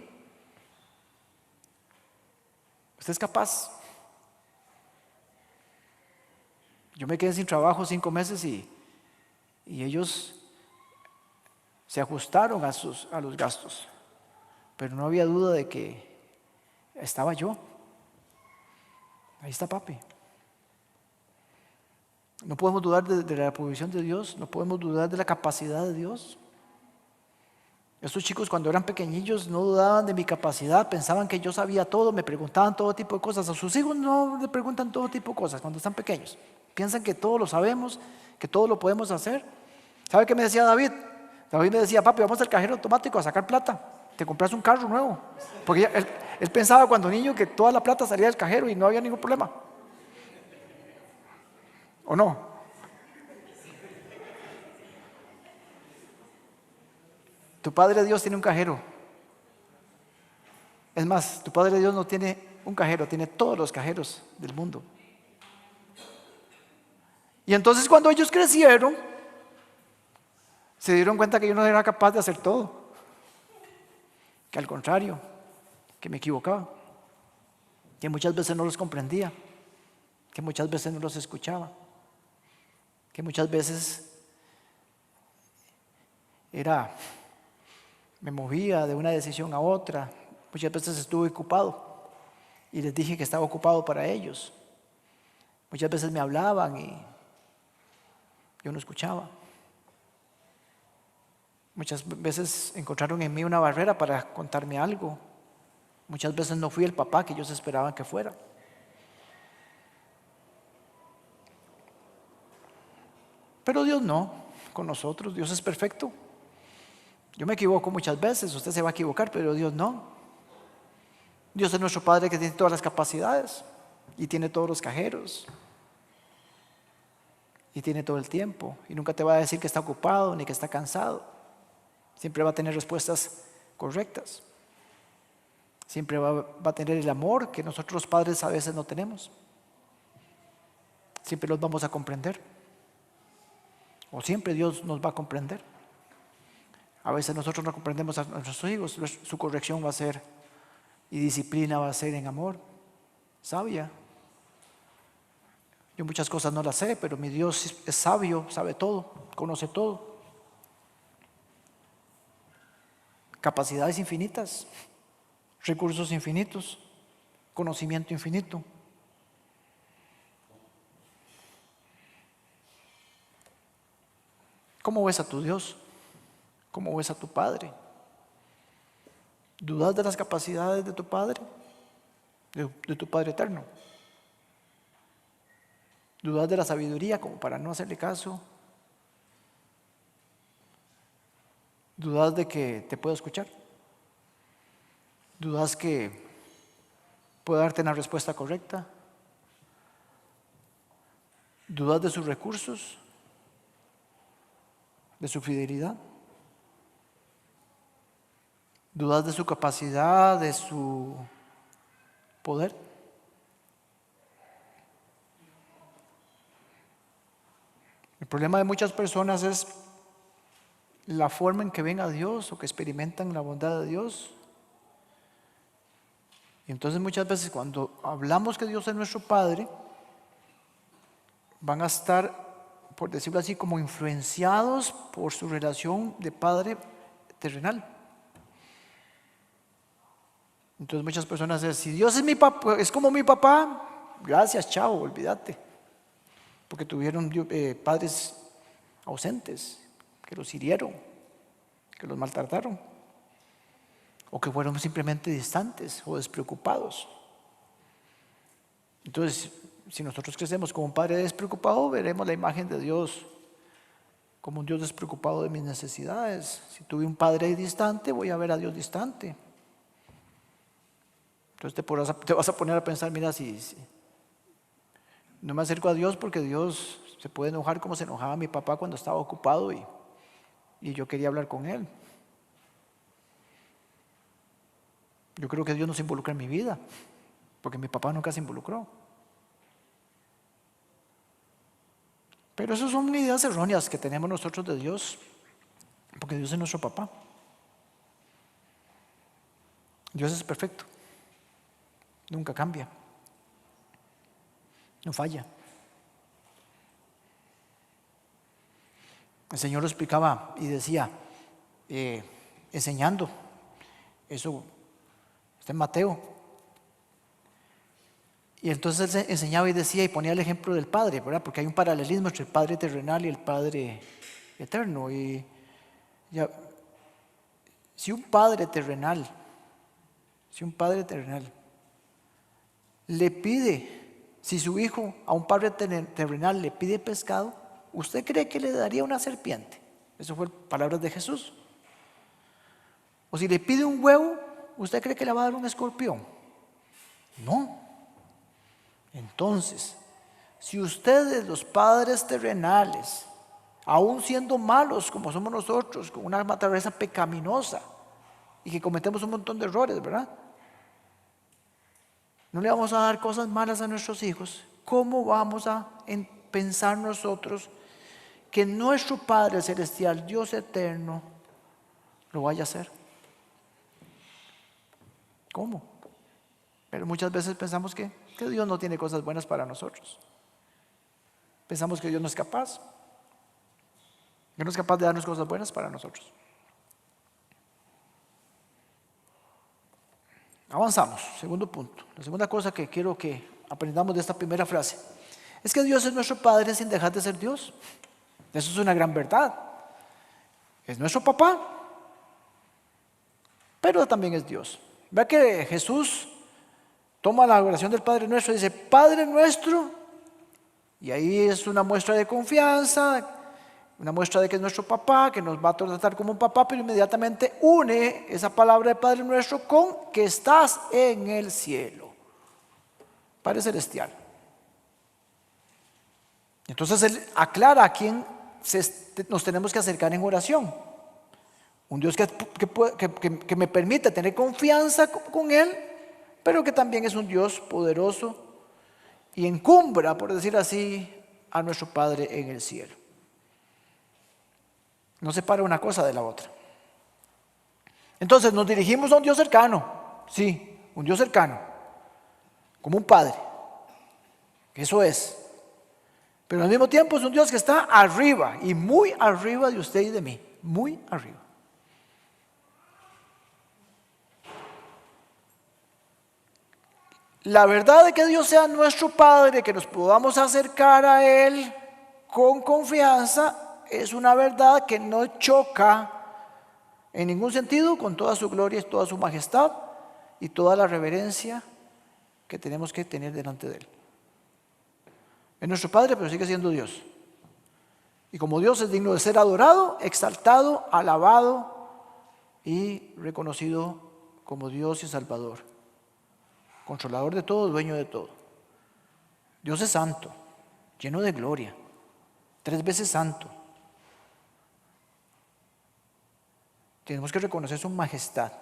Usted es capaz. Yo me quedé sin trabajo 5 meses y ellos se ajustaron a los gastos. Pero no había duda de que estaba yo. Ahí está papi. No podemos dudar de la provisión de Dios, no podemos dudar de la capacidad de Dios. Estos chicos cuando eran pequeñillos no dudaban de mi capacidad, pensaban que yo sabía todo, me preguntaban todo tipo de cosas. A sus hijos no le preguntan todo tipo de cosas cuando están pequeños. Piensan que todo lo sabemos, que todo lo podemos hacer. ¿Sabe qué me decía David? David me decía, papi, vamos al cajero automático a sacar plata, te compras un carro nuevo. Porque él pensaba cuando niño que toda la plata salía del cajero y no había ningún problema. ¿O no? Tu Padre Dios tiene un cajero. Es más, tu Padre Dios no tiene un cajero, tiene todos los cajeros del mundo. Y entonces cuando ellos crecieron, se dieron cuenta que yo no era capaz de hacer todo. Que al contrario, que me equivocaba. Que muchas veces no los comprendía. Que muchas veces no los escuchaba. Que muchas veces me movía de una decisión a otra. Muchas veces estuve ocupado y les dije que estaba ocupado para ellos. Muchas veces me hablaban y yo no escuchaba. Muchas veces encontraron en mí una barrera para contarme algo. Muchas veces no fui el papá que ellos esperaban que fuera. Pero Dios no, con nosotros, Dios es perfecto. Yo me equivoco muchas veces, usted se va a equivocar, pero Dios no. Dios es nuestro Padre que tiene todas las capacidades y tiene todos los cajeros y tiene todo el tiempo y nunca te va a decir que está ocupado ni que está cansado. Siempre va a tener respuestas correctas. Siempre va a tener el amor que nosotros los padres a veces no tenemos. Siempre los vamos a comprender. O siempre Dios nos va a comprender. A veces nosotros no comprendemos a nuestros hijos, su corrección va a ser y disciplina va a ser en amor, sabia. Yo muchas cosas no las sé, pero mi Dios es sabio, sabe todo, conoce todo. Capacidades infinitas, recursos infinitos, conocimiento infinito. ¿Cómo ves a tu Dios? ¿Cómo ves a tu Padre? ¿Dudas de las capacidades de tu Padre? De tu Padre eterno. ¿Dudas de la sabiduría como para no hacerle caso? ¿Dudas de que te pueda escuchar? ¿Dudas que pueda darte una respuesta correcta? ¿Dudas de sus recursos? ¿De su fidelidad? ¿Dudas de su capacidad, de su poder? El problema de muchas personas es la forma en que ven a Dios o que experimentan la bondad de Dios. Y entonces muchas veces cuando hablamos que Dios es nuestro Padre, van a estar, por decirlo así, como influenciados por su relación de padre terrenal. Entonces muchas personas dicen, si Dios es mi papá, es como mi papá, gracias, chao, olvídate. Porque tuvieron padres ausentes, que los hirieron, que los maltrataron, o que fueron simplemente distantes o despreocupados. Entonces, si nosotros crecemos como un padre despreocupado, veremos la imagen de Dios como un Dios despreocupado de mis necesidades. Si tuve un padre distante, voy a ver a Dios distante. Entonces te vas a poner a pensar, mira, si no me acerco a Dios porque Dios se puede enojar como se enojaba mi papá cuando estaba ocupado y yo quería hablar con él. Yo creo que Dios no se involucra en mi vida porque mi papá nunca se involucró. Pero esas son ideas erróneas que tenemos nosotros de Dios, porque Dios es nuestro papá. Dios es perfecto, nunca cambia, no falla. El Señor lo explicaba y decía, enseñando, eso está en Mateo. Y entonces él enseñaba y decía y ponía el ejemplo del Padre, ¿verdad? Porque hay un paralelismo entre el Padre terrenal y el Padre eterno. Y ya, si un padre terrenal le pide, si su hijo a un padre terrenal le pide pescado, ¿usted cree que le daría una serpiente? Eso fue palabras de Jesús. O si le pide un huevo, ¿usted cree que le va a dar un escorpión? No. Entonces, si ustedes, los padres terrenales, aún siendo malos como somos nosotros, con una naturaleza pecaminosa y que cometemos un montón de errores, ¿verdad? No le vamos a dar cosas malas a nuestros hijos. ¿Cómo vamos a pensar nosotros que nuestro Padre Celestial, Dios eterno, lo vaya a hacer? ¿Cómo? Pero muchas veces pensamos que Dios no tiene cosas buenas para nosotros. Pensamos que Dios no es capaz, que no es capaz de darnos cosas buenas para nosotros. Avanzamos, segundo punto. La segunda cosa que quiero que aprendamos de esta primera frase es que Dios es nuestro Padre sin dejar de ser Dios. Eso es una gran verdad. Es nuestro papá, pero también es Dios. Vea que Jesús toma la oración del Padre Nuestro y dice, Padre Nuestro, y ahí es una muestra de confianza, una muestra de que es nuestro papá, que nos va a tratar como un papá, pero inmediatamente une esa palabra de Padre Nuestro con que estás en el cielo, Padre Celestial. Entonces Él aclara a quién nos tenemos que acercar en oración. Un Dios que me permite tener confianza con Él, pero que también es un Dios poderoso y encumbra, por decir así, a nuestro Padre en el cielo. No separa una cosa de la otra. Entonces nos dirigimos a un Dios cercano, sí, un Dios cercano, como un Padre, eso es. Pero al mismo tiempo es un Dios que está arriba y muy arriba de usted y de mí, muy arriba. La verdad de que Dios sea nuestro Padre, que nos podamos acercar a Él con confianza, es una verdad que no choca en ningún sentido con toda su gloria y toda su majestad y toda la reverencia que tenemos que tener delante de Él. Es nuestro Padre, pero sigue siendo Dios. Y como Dios es digno de ser adorado, exaltado, alabado y reconocido como Dios y Salvador, controlador de todo, dueño de todo. Dios es santo, lleno de gloria, 3 veces santo. Tenemos que reconocer su majestad.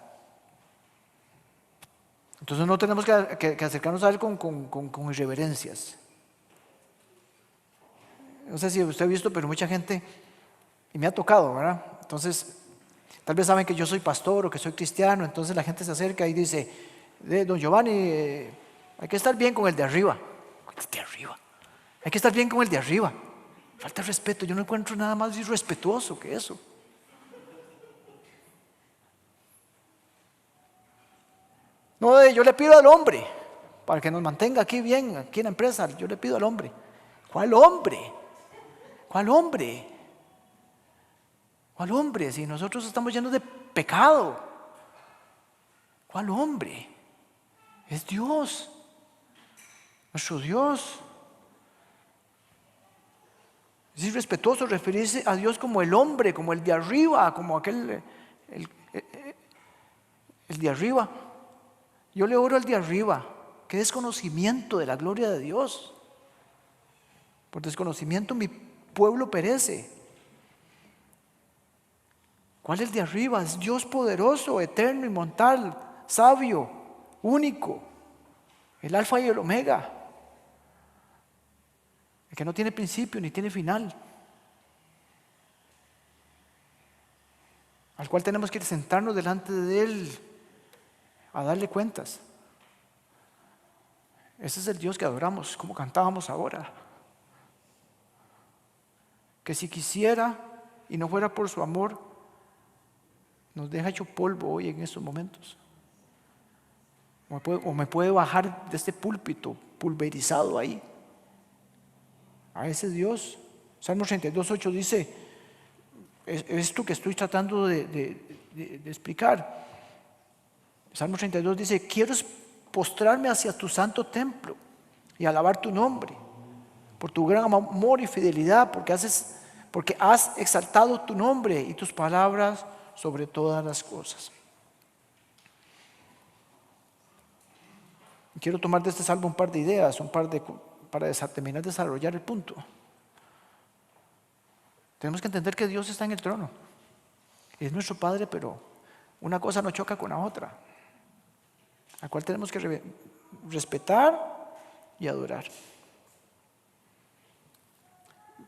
Entonces no tenemos que acercarnos a Él con irreverencias. No sé si usted ha visto, pero mucha gente, y me ha tocado, ¿verdad? Entonces, tal vez saben que yo soy pastor o que soy cristiano, entonces la gente se acerca y dice, don Giovanni, hay que estar bien con el de arriba. ¿El de arriba? Hay que estar bien con el de arriba. Falta de respeto, yo no encuentro nada más irrespetuoso que eso. No, yo le pido al hombre, para que nos mantenga aquí bien, aquí en la empresa, yo le pido al hombre. ¿Cuál hombre? ¿Cuál hombre? ¿Cuál hombre? Si nosotros estamos llenos de pecado. ¿Cuál hombre? Es Dios, nuestro Dios. Es irrespetuoso referirse a Dios como el hombre, como el de arriba, como aquel, el de arriba. Yo le oro al de arriba. Qué desconocimiento de la gloria de Dios. Por desconocimiento mi pueblo perece. ¿Cuál es el de arriba? Es Dios poderoso, eterno, inmortal, sabio, único, el alfa y el omega, el que no tiene principio ni tiene final, al cual tenemos que sentarnos delante de Él a darle cuentas. Ese es el Dios que adoramos, como cantábamos ahora. Que si quisiera y no fuera por su amor, nos deja hecho polvo hoy en estos momentos. O me puede bajar de este púlpito pulverizado ahí. A ese Dios. Salmo 32:8 dice, esto que estoy tratando de explicar. Salmo 32 dice, quiero postrarme hacia tu santo templo y alabar tu nombre por tu gran amor y fidelidad, porque has exaltado tu nombre y tus palabras sobre todas las cosas. Quiero tomar de este salmo un par de ideas, para terminar de desarrollar el punto. Tenemos que entender que Dios está en el trono. Es nuestro Padre, pero una cosa no choca con la otra, al cual tenemos que respetar y adorar.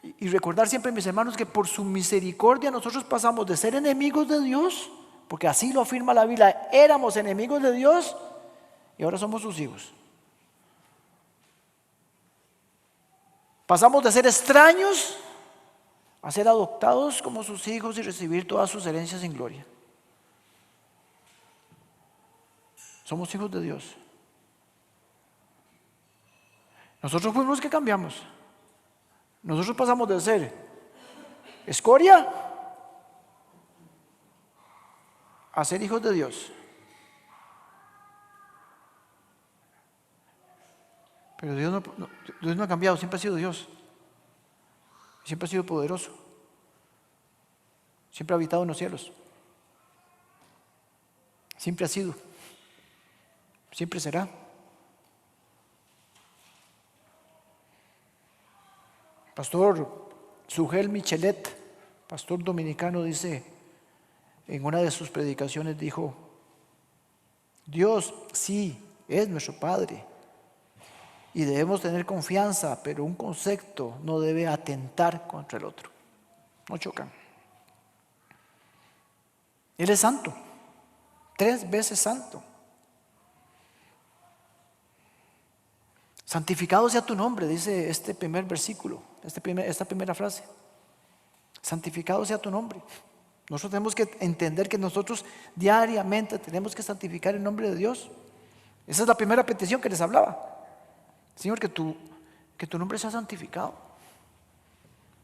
Y recordar siempre, mis hermanos, que por su misericordia nosotros pasamos de ser enemigos de Dios, porque así lo afirma la Biblia, éramos enemigos de Dios y ahora somos sus hijos. Pasamos de ser extraños a ser adoptados como sus hijos y recibir todas sus herencias en gloria. Somos hijos de Dios. Nosotros fuimos los que cambiamos. Nosotros pasamos de ser escoria a ser hijos de Dios. Pero Dios no ha cambiado, siempre ha sido Dios. Siempre ha sido poderoso. Siempre ha habitado en los cielos. Siempre ha sido. Siempre será. Pastor Sugel Michelet, pastor dominicano, dice en una de sus predicaciones, dijo, Dios sí es nuestro Padre y debemos tener confianza, pero un concepto no debe atentar contra el otro. No chocan. Él es santo, 3 veces santo. Santificado sea tu nombre, dice este primer versículo, esta primera frase. Santificado sea tu nombre. Nosotros tenemos que entender que nosotros diariamente tenemos que santificar el nombre de Dios. Esa es la primera petición que les hablaba. Señor, que tu nombre sea santificado.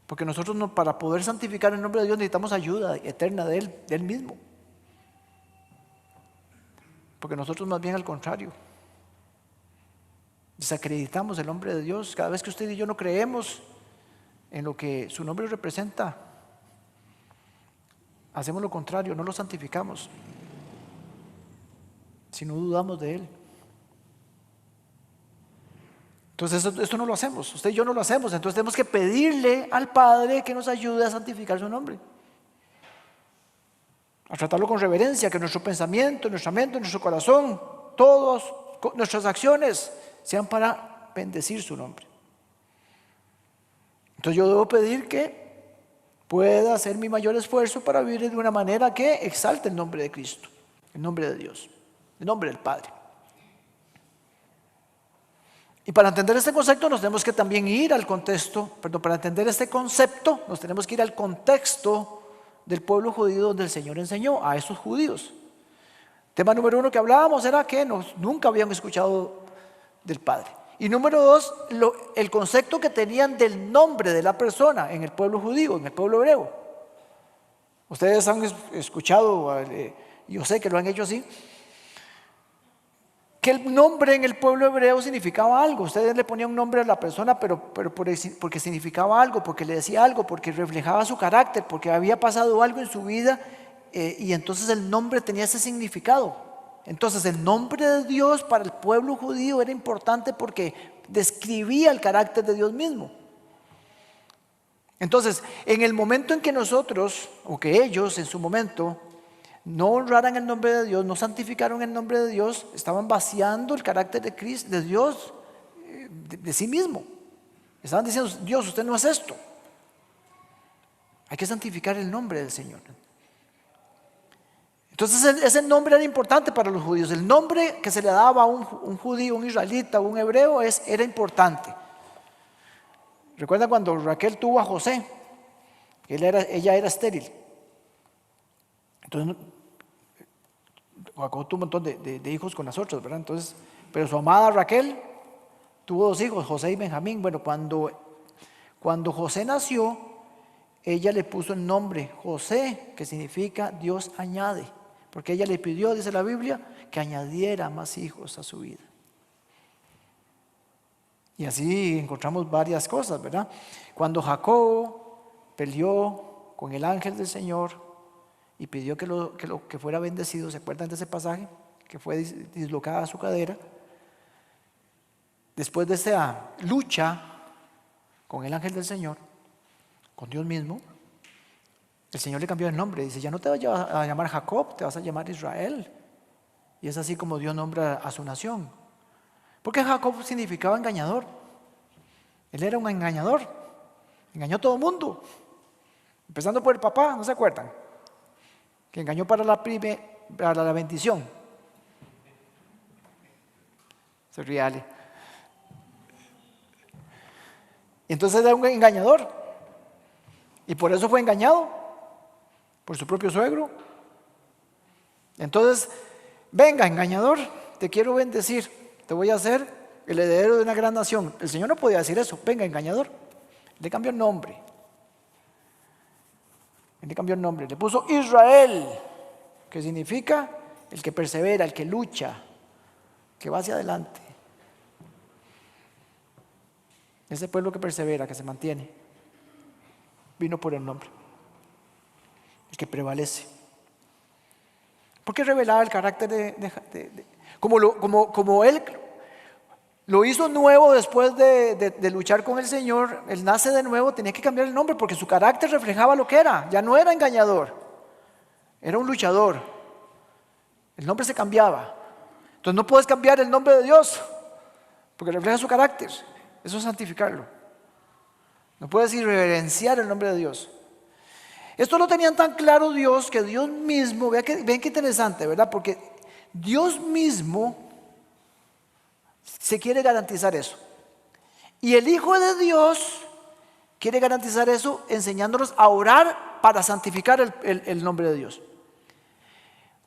Porque nosotros para poder santificar el nombre de Dios necesitamos ayuda eterna de Él mismo. Porque nosotros más bien al contrario, desacreditamos el nombre de Dios. Cada vez que usted y yo no creemos en lo que su nombre representa, hacemos lo contrario, no lo santificamos, sino dudamos de Él. Entonces esto no lo hacemos, usted y yo no lo hacemos. Entonces tenemos que pedirle al Padre que nos ayude a santificar su nombre, a tratarlo con reverencia, que nuestro pensamiento, nuestra mente, nuestro corazón, todas nuestras acciones sean para bendecir su nombre. Entonces yo debo pedir que pueda hacer mi mayor esfuerzo para vivir de una manera que exalte el nombre de Cristo, el nombre de Dios, el nombre del Padre. Y para entender este concepto nos tenemos que también ir al contexto, para entender este concepto nos tenemos que ir al contexto del pueblo judío donde el Señor enseñó a esos judíos. Tema número 1 que hablábamos era que nunca habían escuchado del Padre. Y número 2, el concepto que tenían del nombre de la persona en el pueblo judío, en el pueblo hebreo. Ustedes han escuchado, yo sé que lo han hecho así, que el nombre en el pueblo hebreo significaba algo. Ustedes le ponían un nombre a la persona, pero porque significaba algo, porque le decía algo, porque reflejaba su carácter, porque había pasado algo en su vida, y entonces el nombre tenía ese significado. Entonces el nombre de Dios para el pueblo judío era importante porque describía el carácter de Dios mismo. Entonces, en el momento en que nosotros, o que ellos en su momento, no honraran el nombre de Dios, no santificaron el nombre de Dios, estaban vaciando el carácter de Cristo, de Dios, de sí mismo. Estaban diciendo: Dios, usted no es esto. Hay que santificar el nombre del Señor. Entonces ese nombre era importante para los judíos. El nombre que se le daba a un judío, un israelita, un hebreo era importante. Recuerda cuando Raquel tuvo a José, ella era estéril. Entonces Jacob tuvo un montón de hijos con las otras, ¿verdad? Entonces, pero su amada Raquel tuvo 2 hijos, José y Benjamín. Bueno, cuando José nació, ella le puso el nombre José, que significa Dios añade, porque ella le pidió, dice la Biblia, que añadiera más hijos a su vida. Y así encontramos varias cosas, ¿verdad? Cuando Jacob peleó con el ángel del Señor y pidió que fuera bendecido, ¿se acuerdan de ese pasaje? Que fue dislocada su cadera. Después de esa lucha con el ángel del Señor, con Dios mismo, el Señor le cambió el nombre. Dice: ya no te vas a llamar Jacob, te vas a llamar Israel. Y es así como Dios nombra a su nación. Porque Jacob significaba engañador. Él era un engañador. Engañó a todo el mundo. Empezando por el papá, ¿no se acuerdan? Que engañó para la bendición. Se ríe Ale. Y entonces era un engañador. Y por eso fue engañado por su propio suegro. Entonces, venga, engañador, te quiero bendecir, te voy a hacer el heredero de una gran nación. El Señor no podía decir eso: venga, engañador. Le cambió el nombre. Le cambió el nombre, le puso Israel, que significa el que persevera, el que lucha, que va hacia adelante. Ese pueblo que persevera, que se mantiene, vino por el nombre, el que prevalece. Porque revelaba el carácter como él lo hizo nuevo después de luchar con el Señor. Él nace de nuevo, tenía que cambiar el nombre porque su carácter reflejaba lo que era. Ya no era engañador, era un luchador. El nombre se cambiaba. Entonces no puedes cambiar el nombre de Dios porque refleja su carácter. Eso es santificarlo. No puedes irreverenciar el nombre de Dios. Esto lo tenían tan claro Dios, que Dios mismo, ven qué interesante, ¿verdad? Porque Dios mismo se quiere garantizar eso. Y el Hijo de Dios quiere garantizar eso enseñándonos a orar para santificar el nombre de Dios.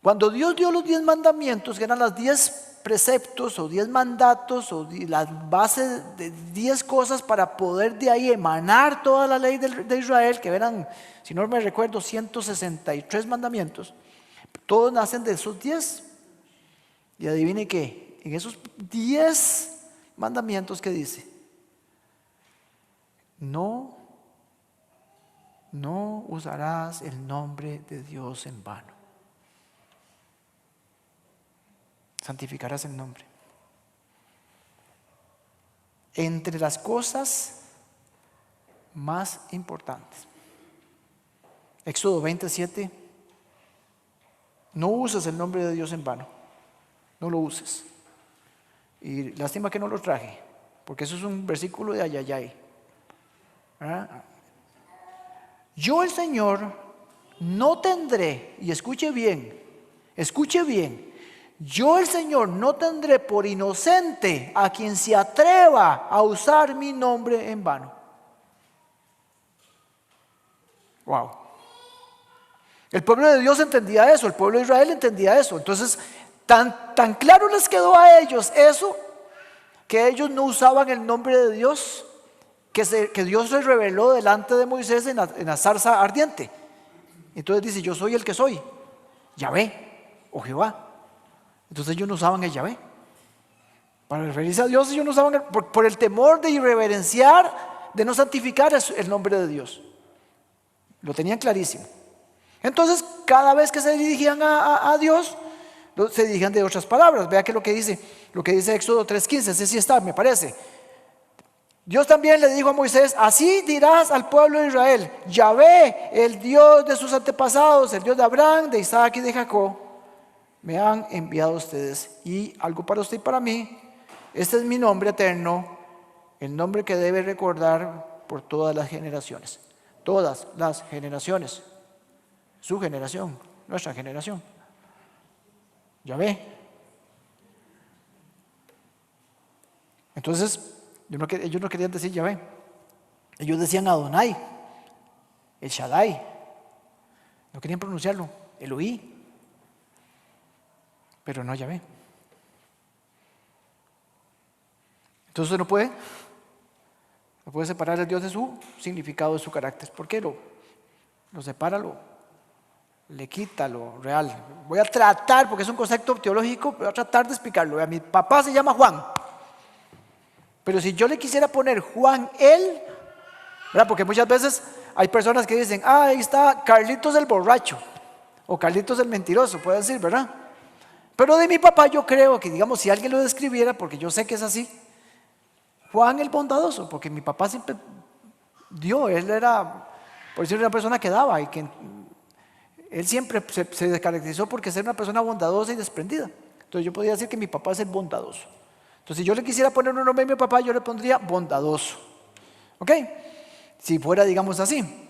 Cuando Dios dio los 10 mandamientos, que eran los 10 preceptos o 10 mandatos o las bases de 10 cosas para poder de ahí emanar toda la ley de Israel, que eran, si no me recuerdo, 163 mandamientos, todos nacen de esos 10. Y adivine qué, en esos 10 mandamientos, ¿qué dice? No no usarás el nombre de Dios en vano. Santificarás el nombre. Entre las cosas más importantes. Éxodo 27. No uses el nombre de Dios en vano. No lo uses. Y lástima que no lo traje, porque eso es un versículo de ayayay. ¿Verdad? Yo el Señor no tendré, y escuche bien, yo el Señor no tendré por inocente a quien se atreva a usar mi nombre en vano. Wow. El pueblo de Dios entendía eso, el pueblo de Israel entendía eso. Entonces, tan claro les quedó a ellos eso, que ellos no usaban el nombre de Dios, que Dios se reveló delante de Moisés en la zarza ardiente. Entonces dice: yo soy el que soy, Yahvé o Jehová. Entonces ellos no usaban el Yahvé. Para referirse a Dios, ellos no usaban por el temor de irreverenciar, de no santificar el nombre de Dios. Lo tenían clarísimo. Entonces, cada vez que se dirigían a Dios, se dirigían de otras palabras. Vea que lo que dice Éxodo 3:15, ese sí está, me parece. Dios también le dijo a Moisés: así dirás al pueblo de Israel: Yahvé, el Dios de sus antepasados, el Dios de Abraham, de Isaac y de Jacob, me han enviado a ustedes. Y algo para usted y para mí: este es mi nombre eterno, el nombre que debe recordar por todas las generaciones. Todas las generaciones. Su generación, nuestra generación. Yahvé. Entonces, ellos no querían decir Yahvé. Ellos decían Adonai, el Shaddai. No querían pronunciarlo, Elohí. Pero no Yahvé. Entonces usted no puede separar al Dios de su significado, de su carácter. ¿Por qué? Lo separa, le quita lo real. Voy a tratar, porque es un concepto teológico, voy a tratar de explicarlo. Mi papá se llama Juan, pero si yo le quisiera poner Juan él, ¿verdad? Porque muchas veces hay personas que dicen: ahí está Carlitos el borracho, o Carlitos el mentiroso, puede decir, ¿verdad? Pero de mi papá yo creo que, digamos, si alguien lo describiera, porque yo sé que es así, Juan el bondadoso, porque mi papá siempre dio, él era, por decir, una persona que daba, y que él siempre se caracterizó porque ser una persona bondadosa y desprendida. Entonces yo podría decir que mi papá es el bondadoso. Entonces si yo le quisiera poner un nombre a mi papá, yo le pondría bondadoso. ¿Ok? Si fuera, digamos, así.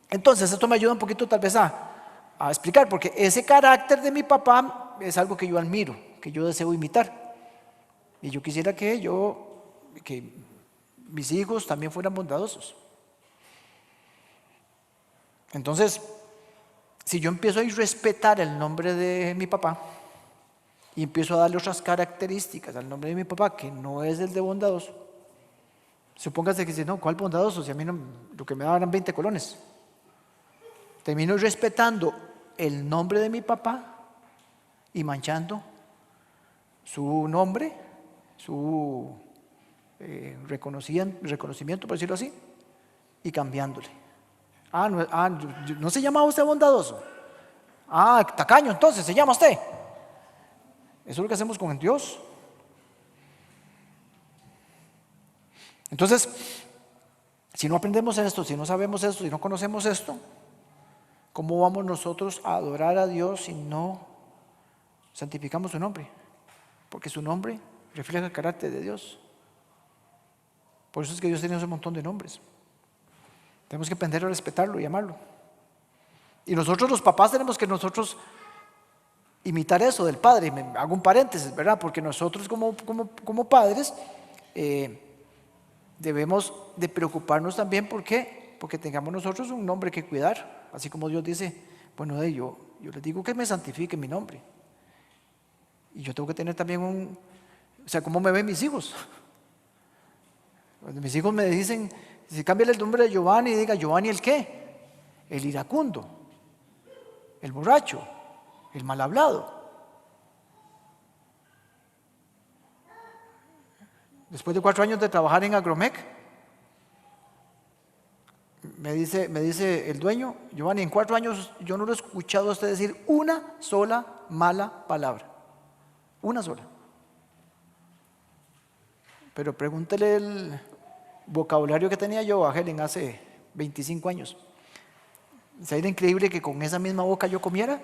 Entonces esto me ayuda un poquito tal vez a explicar, porque ese carácter de mi papá es algo que yo admiro, que yo deseo imitar. Y yo quisiera que mis hijos también fueran bondadosos. Entonces, si yo empiezo a irrespetar el nombre de mi papá y empiezo a darle otras características al nombre de mi papá que no es el de bondadoso, supóngase que dice: no, ¿cuál bondadoso? Si a mí no, lo que me daban eran 20 colones. Termino respetando el nombre de mi papá y manchando su nombre, su reconocimiento, por decirlo así, y cambiándole. No se llamaba usted bondadoso. Tacaño, entonces se llama usted. Eso es lo que hacemos con Dios. Entonces, si no aprendemos esto, si no sabemos esto, si no conocemos esto, ¿cómo vamos nosotros a adorar a Dios si no santificamos su nombre? Porque su nombre refleja el carácter de Dios. Por eso es que Dios tiene ese montón de nombres. Tenemos que aprender a respetarlo y amarlo. Y nosotros los papás tenemos que imitar eso del padre. Me hago un paréntesis, ¿verdad? Porque nosotros como padres debemos de preocuparnos también. ¿Por qué? Porque tengamos nosotros un nombre que cuidar. Así como Dios dice: bueno, yo les digo que me santifiquen mi nombre. Y yo tengo que tener también ¿cómo me ven mis hijos? Cuando mis hijos me dicen: si cámbiale el nombre de Giovanni, y diga Giovanni el qué, el iracundo, el borracho, el mal hablado. Después de 4 años de trabajar en Agromec, me dice el dueño: Giovanni, en 4 años yo no lo he escuchado a usted decir una sola mala palabra. Una sola. Pero pregúntele el vocabulario que tenía yo a Helen hace 25 años. ¿Sería increíble que con esa misma boca yo comiera?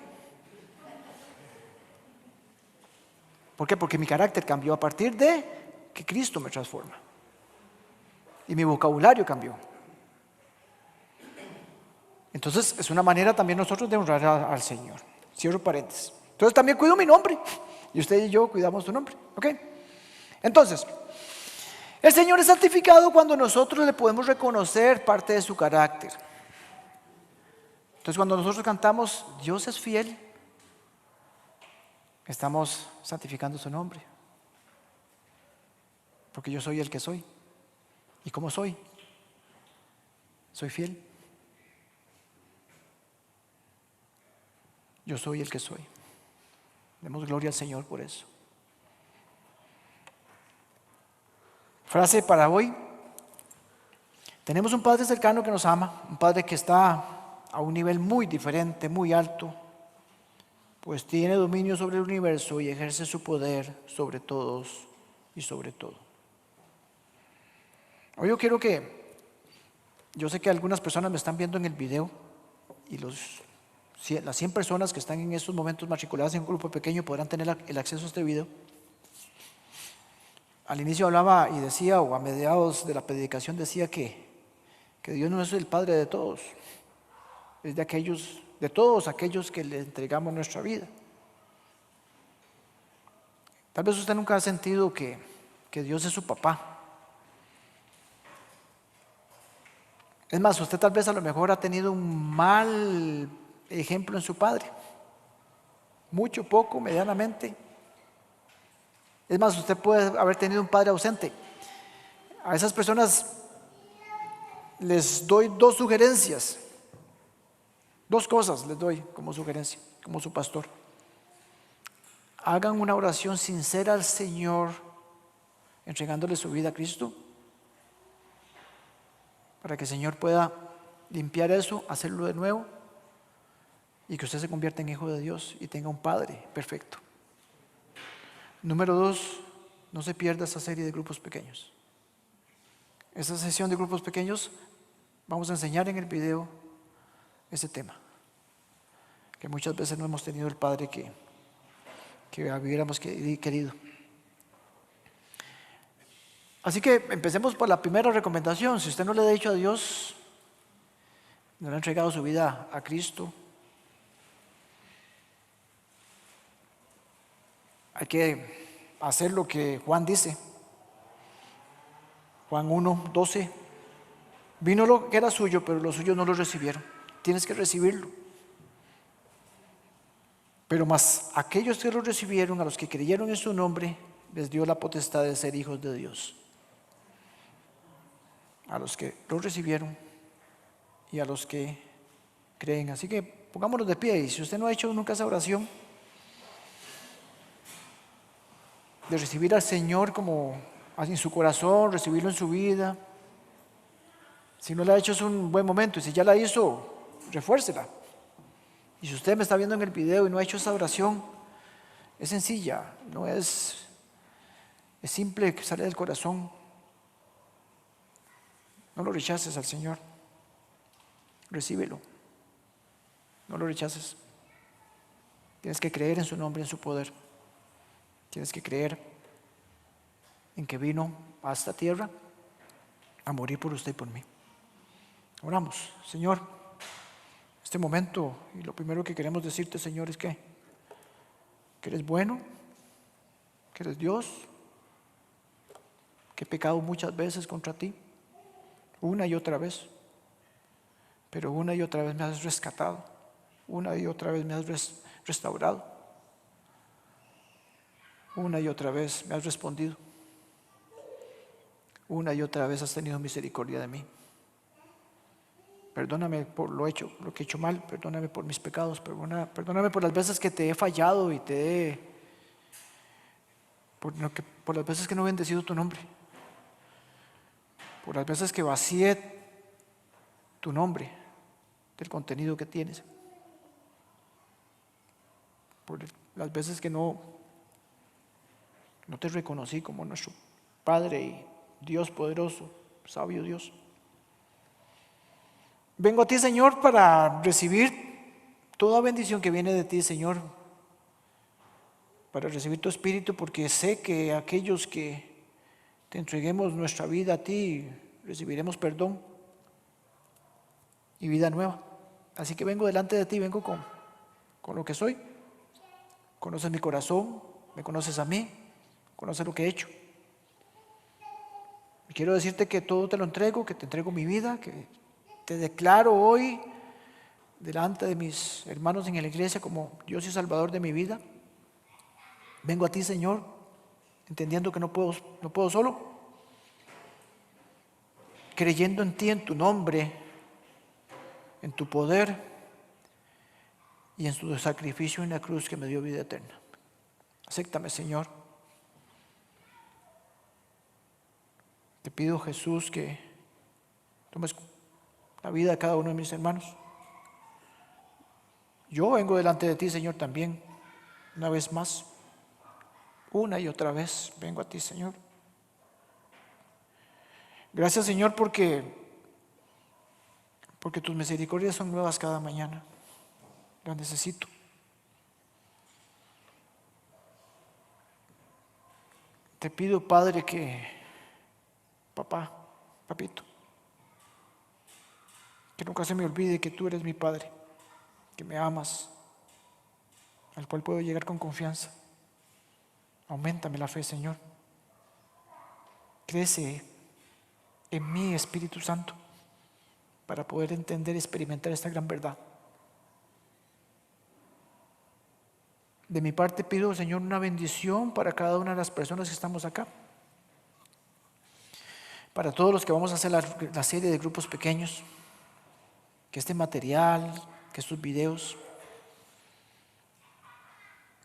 ¿Por qué? Porque mi carácter cambió a partir de que Cristo me transforma. Y mi vocabulario cambió. Entonces es una manera también nosotros de honrar al Señor. Cierro paréntesis. Entonces también cuido mi nombre. Y usted y yo cuidamos su nombre. ¿Ok? Entonces, el Señor es santificado cuando nosotros le podemos reconocer parte de su carácter. Entonces cuando nosotros cantamos Dios es fiel, estamos santificando su nombre. Porque yo soy el que soy. ¿Y cómo soy? Soy fiel. Yo soy el que soy. Demos gloria al Señor por eso. Frase para hoy: tenemos un Padre cercano que nos ama, un Padre que está a un nivel muy diferente, muy alto, pues tiene dominio sobre el universo y ejerce su poder sobre todos y sobre todo. Hoy yo sé que algunas personas me están viendo en el video, y las 100 personas que están en estos momentos matriculadas en un grupo pequeño podrán tener el acceso a este video. Al inicio hablaba y decía, o a mediados de la predicación decía que Dios no es el Padre de todos, es de todos aquellos que le entregamos nuestra vida. Tal vez usted nunca ha sentido que Dios es su papá. Es más, usted tal vez a lo mejor ha tenido un mal ejemplo en su padre. Mucho, poco, medianamente. Es más, usted puede haber tenido un padre ausente. A esas personas les doy 2 sugerencias. 2 cosas les doy como sugerencia, como su pastor. Hagan una oración sincera al Señor, entregándole su vida a Cristo, para que el Señor pueda limpiar eso, hacerlo de nuevo, y que usted se convierta en hijo de Dios y tenga un Padre perfecto. Número 2, no se pierda esa serie de grupos pequeños. Esa sesión de grupos pequeños vamos a enseñar en el video ese tema, que muchas veces no hemos tenido el Padre que hubiéramos querido. Así que empecemos por la primera recomendación. Si usted no le ha dicho a Dios, no le ha entregado su vida a Cristo, hay que hacer lo que Juan dice. Juan 1:12. Vino lo que era suyo, pero los suyos no lo recibieron. Tienes que recibirlo. Pero más aquellos que lo recibieron, a los que creyeron en su nombre, les dio la potestad de ser hijos de Dios. A los que lo recibieron y a los que creen. Así que pongámonos de pie, y si usted no ha hecho nunca esa oración de recibir al Señor como en su corazón, recibirlo en su vida, si no la ha hecho es un buen momento, y si ya la hizo, refuércela. Y si usted me está viendo en el video y no ha hecho esa oración, es sencilla, es simple, que sale del corazón. No lo rechaces al Señor, recíbelo, no lo rechaces. Tienes que creer en su nombre, en su poder. Tienes que creer en que vino a esta tierra a morir por usted y por mí. Oramos. Señor, este momento, y lo primero que queremos decirte, Señor, es que eres bueno, que eres Dios, que he pecado muchas veces contra ti, una y otra vez, pero una y otra vez me has rescatado, una y otra vez me has restaurado, una y otra vez me has respondido, una y otra vez has tenido misericordia de mí. Perdóname por lo que he hecho mal, perdóname por mis pecados, perdóname por las veces que te he fallado y por las veces que no he bendecido tu nombre, por las veces que vacié tu nombre, del contenido que tienes. Por las veces que no te reconocí como nuestro Padre y Dios poderoso, sabio Dios. Vengo a ti, Señor, para recibir toda bendición que viene de ti, Señor, para recibir tu Espíritu, porque sé que aquellos que te entreguemos nuestra vida a ti, recibiremos perdón y vida nueva. Así que vengo delante de ti, vengo con lo que soy. Conoces mi corazón, me conoces a mí, conoces lo que he hecho. Y quiero decirte que todo te lo entrego, que te entrego mi vida, que te declaro hoy delante de mis hermanos en la iglesia como Dios y Salvador de mi vida. Vengo a ti, Señor, entendiendo que no puedo solo, creyendo en ti, en tu nombre, en tu poder y en su sacrificio en la cruz que me dio vida eterna. Acéptame, Señor. Te pido, Jesús, que tomes la vida de cada uno de mis hermanos. Yo vengo delante de ti, Señor, también, una vez más, una y otra vez vengo a ti, Señor. Gracias, Señor, porque tus misericordias son nuevas cada mañana. Las necesito. Te pido, Padre, papito, que nunca se me olvide que tú eres mi Padre, que me amas, al cual puedo llegar con confianza. Auméntame la fe, Señor. Crece en mí, Espíritu Santo, para poder entender y experimentar esta gran verdad. De mi parte pido, Señor, una bendición para cada una de las personas que estamos acá. Para todos los que vamos a hacer la serie de grupos pequeños, que este material, que estos videos,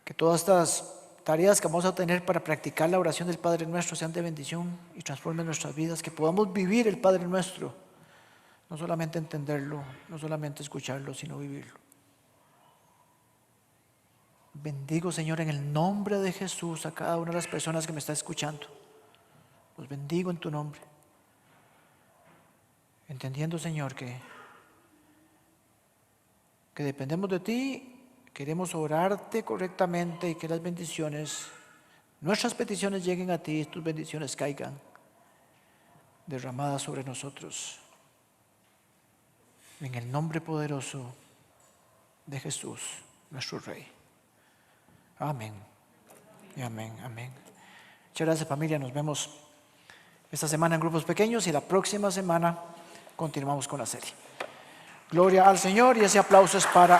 que todas estas tareas que vamos a tener para practicar la oración del Padre Nuestro sean de bendición y transformen nuestras vidas, que podamos vivir el Padre Nuestro, no solamente entenderlo, no solamente escucharlo, sino vivirlo. Bendigo, Señor, en el nombre de Jesús a cada una de las personas que me está escuchando. Los bendigo en tu nombre. Entendiendo, Señor, que dependemos de ti, queremos orarte correctamente y que las bendiciones, nuestras peticiones lleguen a ti y tus bendiciones caigan derramadas sobre nosotros. En el nombre poderoso de Jesús, nuestro Rey. Amén. Y amén, amén. Muchas gracias, familia. Nos vemos esta semana en grupos pequeños y la próxima semana continuamos con la serie. Gloria al Señor, y ese aplauso es para